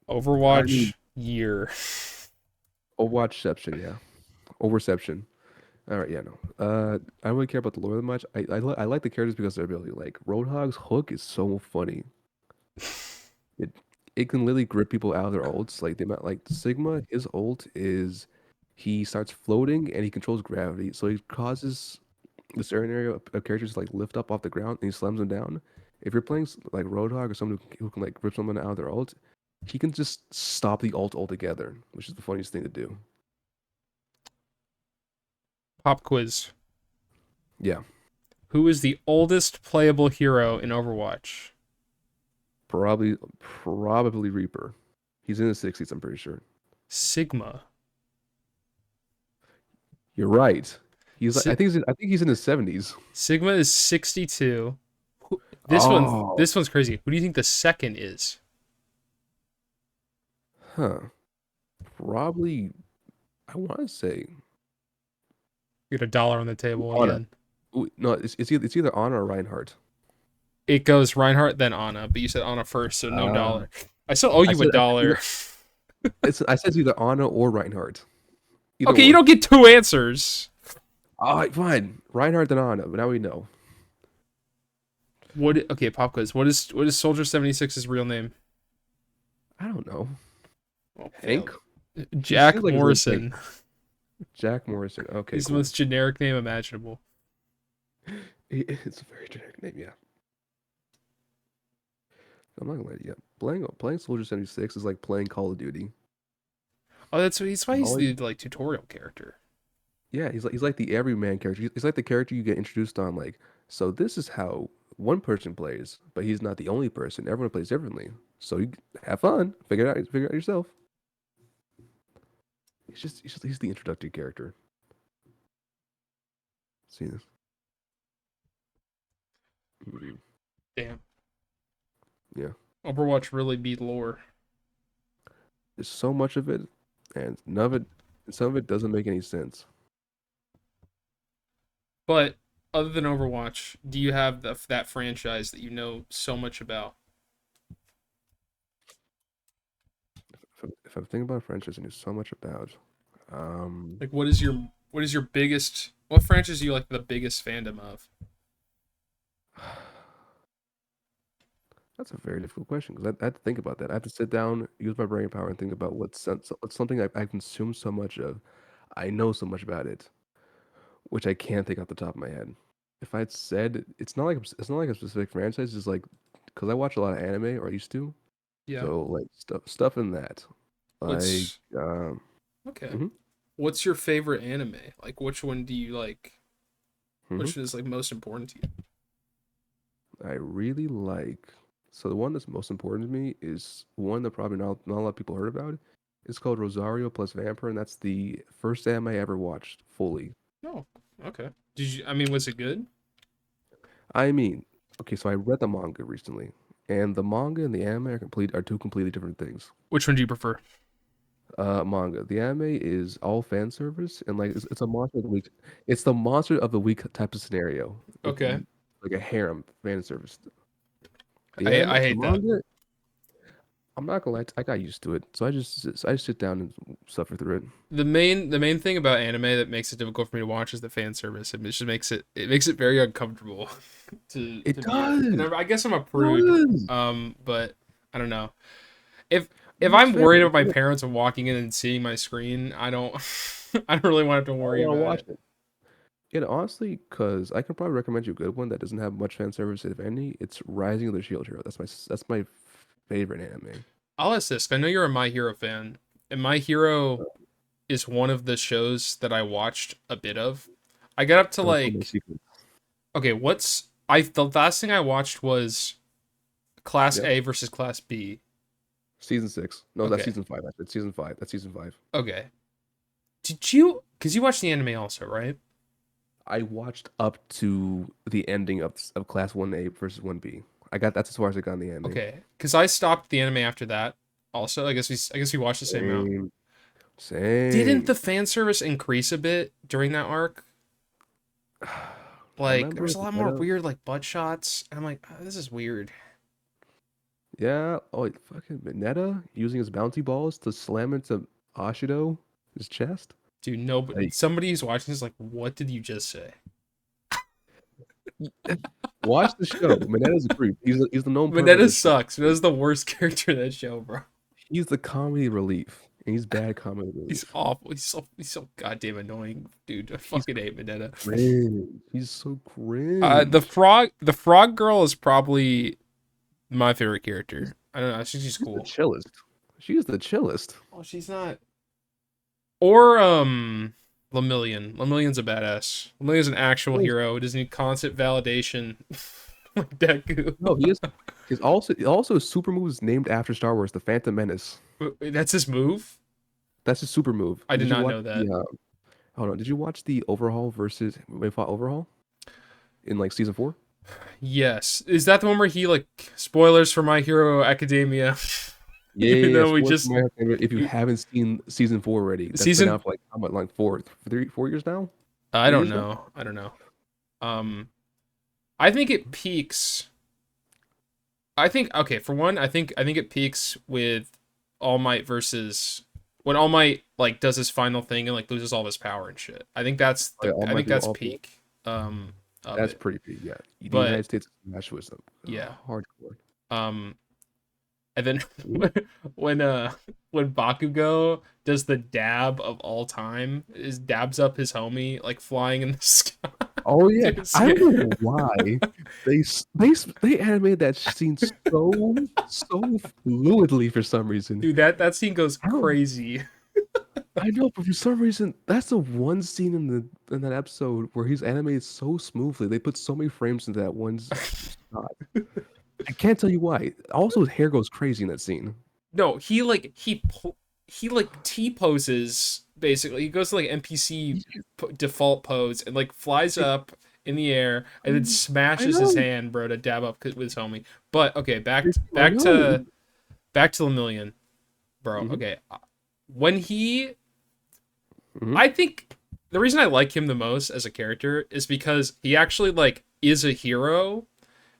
I mean, Overwatch year. Overwatchception, yeah, Overception. All right, yeah, no. I don't really care about the lore that much. I like the characters because of their ability. Like Roadhog's hook is so funny. It it can literally grip people out of their ults. Like the amount, like Sigma, his ult is he starts floating and he controls gravity, so he causes the scenario of characters to, like lift up off the ground and he slams them down. If you're playing like Roadhog or someone who can like rip someone out of their ult, he can just stop the ult altogether, which is the funniest thing to do. Pop quiz. Yeah, Who is the oldest playable hero in Overwatch? probably Reaper. He's in his 60s, I'm pretty sure. Sigma. You're right. Si- I think he's in his 70s. Sigma is 62. Oh, This one's crazy. Who do you think the second is? huh. Probably I want to say You get a dollar on the table Anna. again. Ooh, no, it's either Anna or Reinhardt. It goes Reinhardt, then Anna, but you said Anna first, so no Uh, dollar. I still owe you a I said dollar. I said it's either Anna or Reinhardt. Either Okay, you or. don't get two answers. All right, fine. Reinhardt and Anna, but now we know. What? Okay, pop quiz. What is Soldier 76's real name? I don't know. Oh, Hank? failed. He seems Jack like his name's Hank. Morrison. Jack Morrison. Okay, He's the cool. most generic name imaginable. It's a very generic name, yeah. I'm not gonna lie to you. Playing Soldier 76 is like playing Call of Duty. Oh, that's why he's All the like tutorial character. Yeah, he's like the everyman character. He's like the character you get introduced on. Like, so this is how one person plays, but he's not the only person. Everyone plays differently. So you have fun, figure it out yourself. He's the introductory character. See this? Mhm. Damn. Yeah, Overwatch really beat lore. there's so much of it, and none of it, some of it doesn't make any sense. But other than Overwatch, do you have that franchise that you know so much about? If I'm thinking about franchise, I knew so much about. Um, Like, what is your biggest? What franchise are you like the biggest fandom of? that's a very difficult question because I have to think about that. I have to sit down, use my brain power, and think about what's something I consume so much of. I know so much about it, which I can't think off the top of my head. If I'd said it's not like a specific franchise, it's like because I watch a lot of anime or I used to, Yeah. so like stuff in that, like What's okay? mhm, What's your favorite anime? Like, which one do you like? mhm. Which one is like most important to you? I really like. So the one that's most important to me is one that probably not a lot of people heard about. It's called Rosario plus Vampire, and that's the first anime I ever watched fully. Oh, okay. Did you? I mean, was it good? I mean, okay, so I read the manga recently, and the manga and the anime are two completely different things. Which one do you prefer? Manga. The anime is all fan service and like it's a monster of the week. It's the monster of the week type of scenario. It's Okay. like a harem fan service. The I anime, I the hate that. manga. I'm not gonna lie, I got used to it, so I just sit down and suffer through it. The main thing about anime that makes it difficult for me to watch is the fan service. It just makes it very uncomfortable to It to be in. And does. I guess I'm a It prude. does. But I don't know. If It's I'm fair. worried about my parents walking in and seeing my screen, I don't I don't really want to have to I don't worry want to about watch it. it. And honestly, because I can probably recommend you a good one that doesn't have much fan service, if any. It's Rising of the Shield Hero. That's my favorite anime. I'll ask this. I know you're a My Hero fan, and My Hero is one of the shows that I watched a bit of. I got up to Don't tell my like secret. okay, the last thing I watched was Class Yeah. A versus Class B. Season 6. No, that's Okay. season 5. That's season 5. That's season 5. Okay. Did you cuz you watched the anime also, right? I watched up to the ending of Class 1A versus 1B. That's as far as I got in the anime. Okay. Cuz I stopped the anime after that. Also, I guess we watched the same amount. Same. Didn't Same. the fan service increase a bit during that arc? I Like there remember was a lot more Mineta. weird like butt shots, and I'm like, oh, this is weird. Yeah. Oh, wait, fucking Mineta using his bounty balls to slam into Ashido, his chest. Dude, no, but Like, somebody who's watching this is like, what did you just say? watch the show. Mineta's a creep. He's the known pervert of Mineta the show. sucks. Mineta's the worst character in that show, bro. He's the comedy relief, and he's bad comedy He's relief. awful. He's so goddamn annoying, dude. I He's fucking hate Mineta. cringe. He's so The cringe. frog girl is probably my favorite She's, character. I don't know. I think she's she's the cool. chillest. She is the chillest. Oh, she's not. Or Lemillion. Lemillion's a badass. Lemillion's an actual No, hero. He doesn't need constant validation like Deku. no, he is. He's also his super move is named after Star Wars, the Phantom Menace. Wait, that's his move? That's his super move. I did Did you not watch know that. the? Hold on. Did you watch the Overhaul versus when they fought Overhaul in like season 4? Yes. Is that the one where he like spoilers for My Hero Academia? Yeah, Even yeah, yeah. though we Spoilers just for My Hero Academia. If you we, haven't seen season 4 already, that's been season out for like how much, like 4 years now, I three don't years now. know. I don't know. Um I think it peaks. I think okay, for one, I think it peaks with All Might versus when All Might like does his final thing and like loses all his power and shit. Oh, yeah, All I Might think do that's all four. peak of That's it. pretty big. Yeah, the But United States match was yeah. hardcore. Um And then when when Bakugo does the dab of all time, is dabs up his homie like flying in the sky. Oh yeah, Dude, I don't know why they animated that scene so fluidly for some reason. that scene goes I don't crazy. I know, but for some reason that's the one scene in that episode where he's animated so smoothly. They put so many frames into that one shot. I can't tell you why. Also, his hair goes crazy in that scene. No, he like T poses basically. He goes to like NPC default pose and like flies up in the air and then I smashes his know. hand, bro, to dab up with his homie. But okay, I know. back to Lemillion, bro. Hmm. Okay, when he, Hmm. I think the reason I like him the most as a character is because he actually like is a hero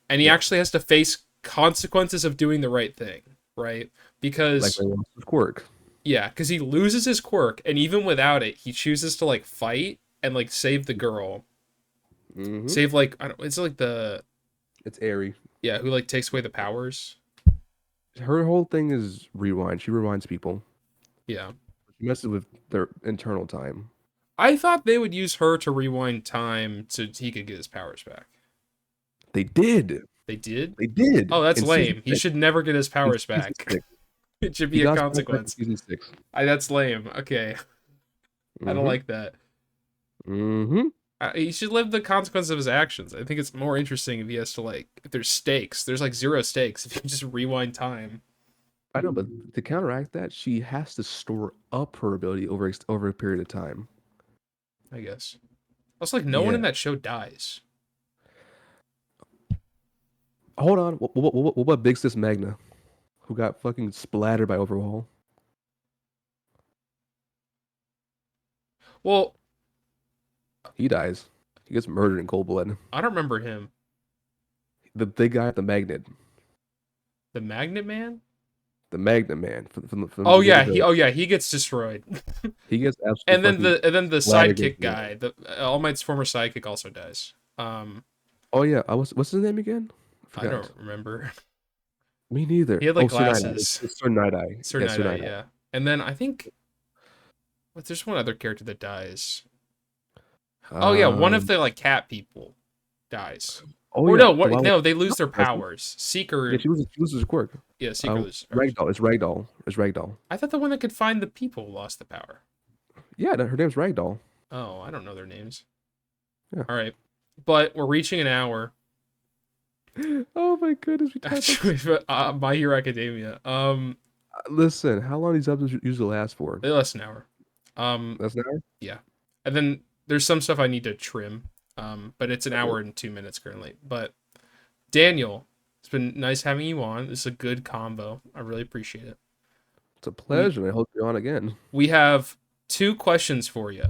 and he Yeah, actually has to face consequences of doing the right thing, right? like Because my lost of Quirk. yeah, because he loses his quirk, and even without it, he chooses to like fight and like save the girl, Hmm. save like I don't. It's like the It's airy. yeah who like takes away the powers. Her whole thing is rewind. She rewinds people. Yeah, She messes with their internal time. I thought they would use her to rewind time so he could get his powers back. They did. They did. They did Oh, that's in season lame. He six. should never get his In powers season back. six, It should he be a got his powers back in consequence. season six. That's lame. Okay, I don't Mm-hmm. like that. Mm-hmm. He should live the consequence of his actions. I think it's more interesting if he has to like if there's stakes. There's like zero stakes if you just rewind time. I know, but to counteract that, she has to store up her ability over a period of time. I guess. Also, like no one Yeah. in that show dies. Hold on. What about Big Sis Magna, who got fucking splattered by Overhaul? Well, He dies. He gets murdered in cold blood. I don't remember him. The big guy at the magnet, The Magnet Man? the Magnet Man from the Oh beginning yeah, of the show. he gets destroyed. He gets absolutely fucking And then the splattered against sidekick the wall. guy, the All Might's former sidekick also dies. Oh yeah, I was. What's his name again? I I forgot. don't remember. Me He neither. had Oh, like Sir Night Eye. glasses. It's Sir Night Eye. Sir Yeah, Night Sir Eye, Night Eye. yeah. And then I think what there's one other character that dies. Oh yeah, one of Um. the like cat people dies. Oh Or yeah, no, the what? wild. No, they No, lose their it doesn't. powers. Yeah, Seeker, she loses her quirk. yeah, Seeker loses powers. Ragdoll. It's Ragdoll. It's Ragdoll. I thought the one that could find the people lost the power. Yeah, her name's Ragdoll. Oh, I don't know their names. Yeah. All right, but we're reaching an hour. Oh my goodness, we talked about. My Hero Academia. Listen, how long these episodes usually last for? They last an hour. Um, That's an hour. yeah, and then there's some stuff I need to trim. But it's an Okay. hour and 2 minutes currently. But Daniel, it's been nice having you on. This is a good combo. I really appreciate it. It's a We pleasure. And I hope you're on again. we have two questions for you.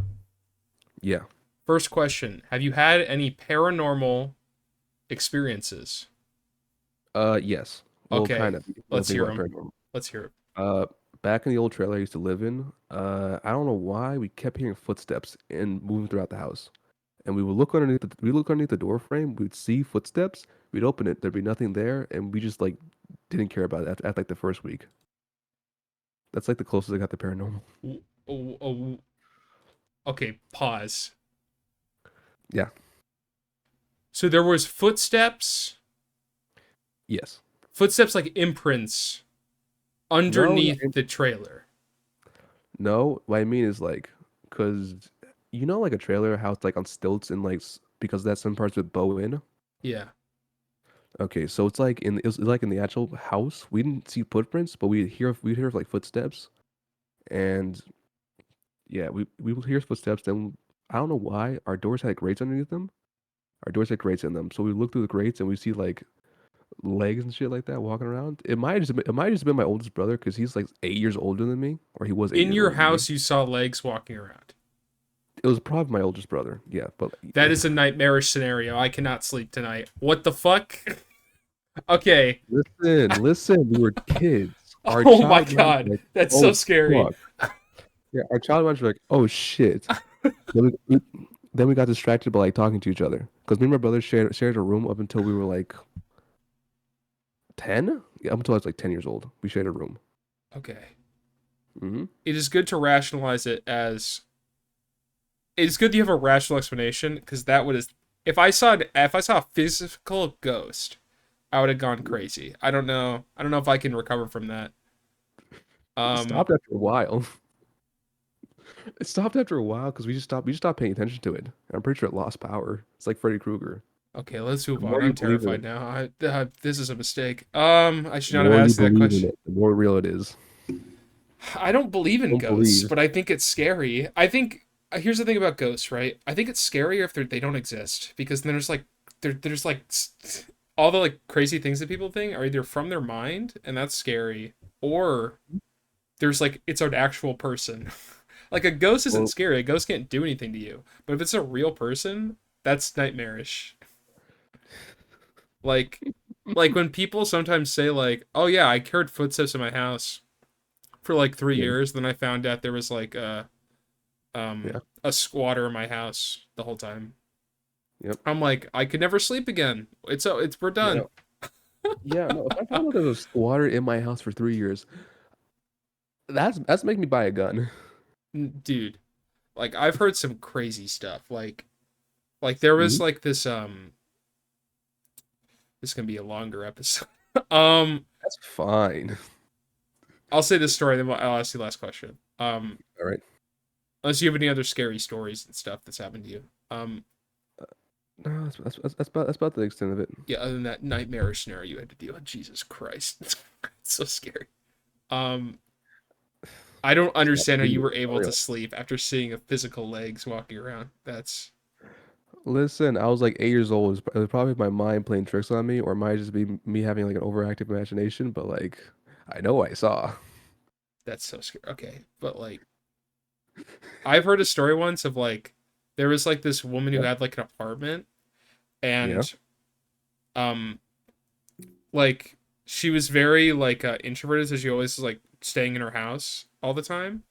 Yeah. First question: have you had any paranormal experiences? Yes. Well, Okay, kind of. One let's thing hear about them. paranormal. Let's hear it. Uh, back in the old trailer I used to live in, I don't know why we kept hearing footsteps and moving throughout the house. And we look underneath the door frame, we'd see footsteps, we'd open it, there'd be nothing there, and we just like didn't care about it after like the first week. That's like the closest I got to paranormal. Oh, oh, okay, pause. Yeah. So there was footsteps, Yes. footsteps like imprints No, underneath the trailer. no. What I mean is like, cause you know, like a trailer, how it's like on stilts and like because that's some parts with bow in. Yeah. Okay, so it's like in the actual house. We didn't see footprints, but we'd hear like footsteps, and yeah, we would hear footsteps. Then I don't know why our doors had grates underneath them. Our doors had grates in them, so we look through the grates and we see like legs and shit like that walking around. It might just been my oldest brother because he's like 8 years older than me, or he was eight In years your older than me. house, you saw legs walking around. It was probably my oldest brother, yeah. But That is a nightmarish scenario. I cannot sleep tonight. What the fuck? Okay. listen, we were kids. Our Oh my child minds god. were like, That's so oh scary. fuck. Yeah, our child minds were like, oh shit. Then we got distracted by like talking to each other because me and my brother shared a room up until we were like 10? Yeah, up until I was like 10 years old. We shared a room. Okay. Hmm. It is good to rationalize it as it's good you have a rational explanation because that would is if I saw a physical ghost, I would have gone crazy. I don't know. I don't know if I can recover from that. It Um. stopped after a while. It stopped after a while because we just stopped paying attention to it. I'm pretty sure it lost power. It's like Freddy Krueger. Okay, let's move The on. more you I'm believe in terrified it, now. This is a mistake. I should the not have more you asked you that believe in question. it, the more real it is. I don't believe in Don't ghosts, believe. but I think it's scary. I think here's the thing about ghosts, right? I think it's scarier if they don't exist because then there's like all the like crazy things that people think are either from their mind and that's scary, or there's like it's an actual person. Like a ghost isn't Or scary. A ghost can't do anything to you. But if it's a real person, that's nightmarish. Like like when people sometimes say like, "Oh yeah, I heard footsteps in my house for like 3 yeah, years, then I found out there was like yeah, a squatter in my house the whole time." yep, I'm like, I could never sleep again. It's we're yeah, done. no, yeah. No, if I found out there was a squatter in my house for 3 years, that's making me buy a gun. Dude, like I've heard some crazy stuff. Like there was Hmm. like this can be a longer episode. um That's fine. I'll say this story, then I'll ask you the last question. All right. Unless you have any other scary stories and stuff that's happened to you. No, that's about the extent of it. Yeah, other than that nightmarish scenario you had to deal with. Jesus Christ. It's so scary. Um, I don't Stop understand how you being were able to real. sleep after seeing a physical legs walking around. That's Listen, I was like 8 years old. It was probably my mind playing tricks on me, or it might just be me having like an overactive imagination. But like, I know what I saw. that's so scary. Okay, but like I've heard a story once of like there was like this woman who Yeah. had like an apartment Yeah. and um like she was very like introverted, so she always was like staying in her house all the time.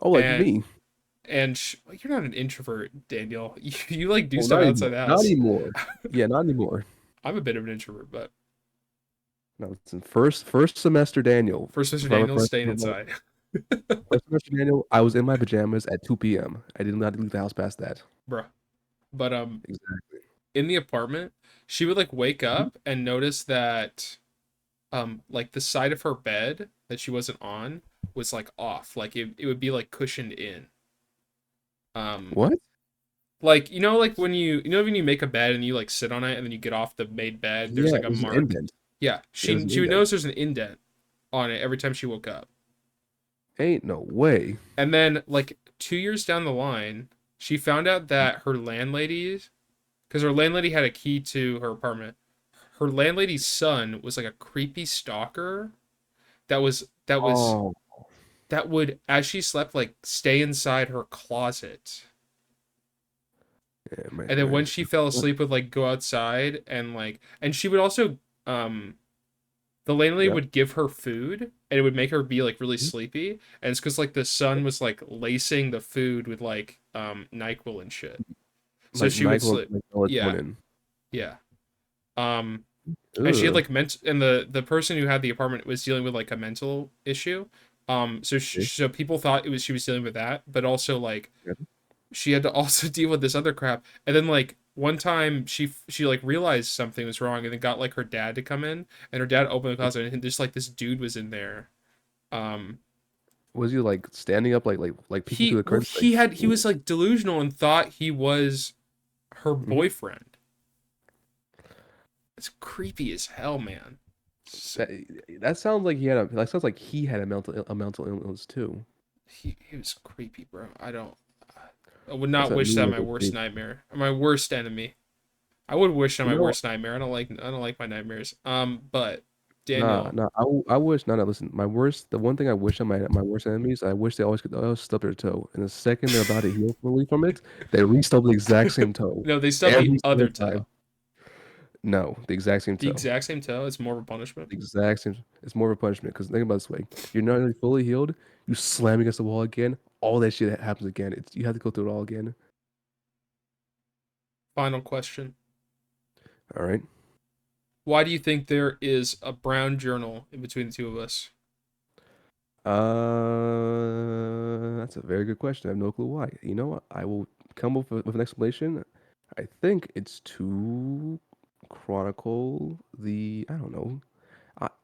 Oh, like And me. well, you're not an introvert, Daniel. You like do Well, stuff not outside anymore. the Not house. anymore. Yeah, not anymore. I'm a bit of an introvert, but No, listen. First semester, Daniel. first Mr. From, Daniel's from, staying from, inside. First semester, Daniel. I was in my pajamas at 2 p.m. I did not leave the house past that. Bruh. But Exactly. in the apartment, she would like wake Mhm. up and notice that like the side of her bed that she wasn't on was like off. Like it would be like cushioned in. Um What? like like when when you make a bed and you like sit on it and then you get off the made bed, there's Yeah, like a there's an mark. indent. Yeah, Yeah, there's an she would indent. notice there's an indent on it every time she woke up. Ain't no way. And then like 2 years down the line, she found out that her landlady, because her landlady had a key to her apartment, her landlady's son was like a creepy stalker that Oh, that would, as she slept, like stay inside her closet. yeah, man, And then when man. she fell asleep would like go outside and like and she would also the landlady Yeah. would give her food and it would make her be like really sleepy. And it's because like the son was like lacing the food with like NyQuil and shit. So Like she would NyQuil, sleep. like Yeah, melatonin. yeah. Um and she had Ugh. like and the person who had the apartment was dealing with like a mental issue. Okay. So people thought it was she was dealing with that, but also like Yeah. she had to also deal with this other crap. And then like one time she like realized something was wrong and then got like her dad to come in and her dad opened the closet and just like this dude was in there. Um Was he like standing up, like peeking through the curtains, like? he was like delusional and thought he was her Mhm. boyfriend. It's creepy as hell, man. So, That that sounds like he had a that sounds like he had a mental illness too. he was creepy, bro. I would That's not a wish new that my level worst creep. nightmare, my worst enemy. I would wish on You my know, worst nightmare. I don't like my nightmares. But nah, Daniel, nah. I wish. Nah, nah. Listen, the one thing I wish on my worst enemies, I wish they always stub their toe, and the second they're about to heal fully from it, they re-stub the exact same toe no, they stub the every other single time. toe. No, the exact same The toe. exact same toe. It's more of a punishment. The exact same. It's more of a punishment because think about it this way: you're not really fully healed. You slam against the wall again. All that shit happens again. You have to go through it all again. Final question: All right. Why do you think there is a brown journal in between the two of us? That's a very good question. I have no clue why. You know what? I will come up with an explanation. I think it's to chronicle the, I don't know.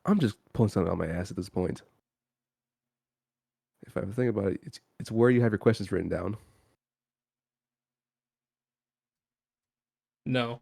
I'm just pulling something out my ass at this point. If I think about it, it's where you have your questions written down. No.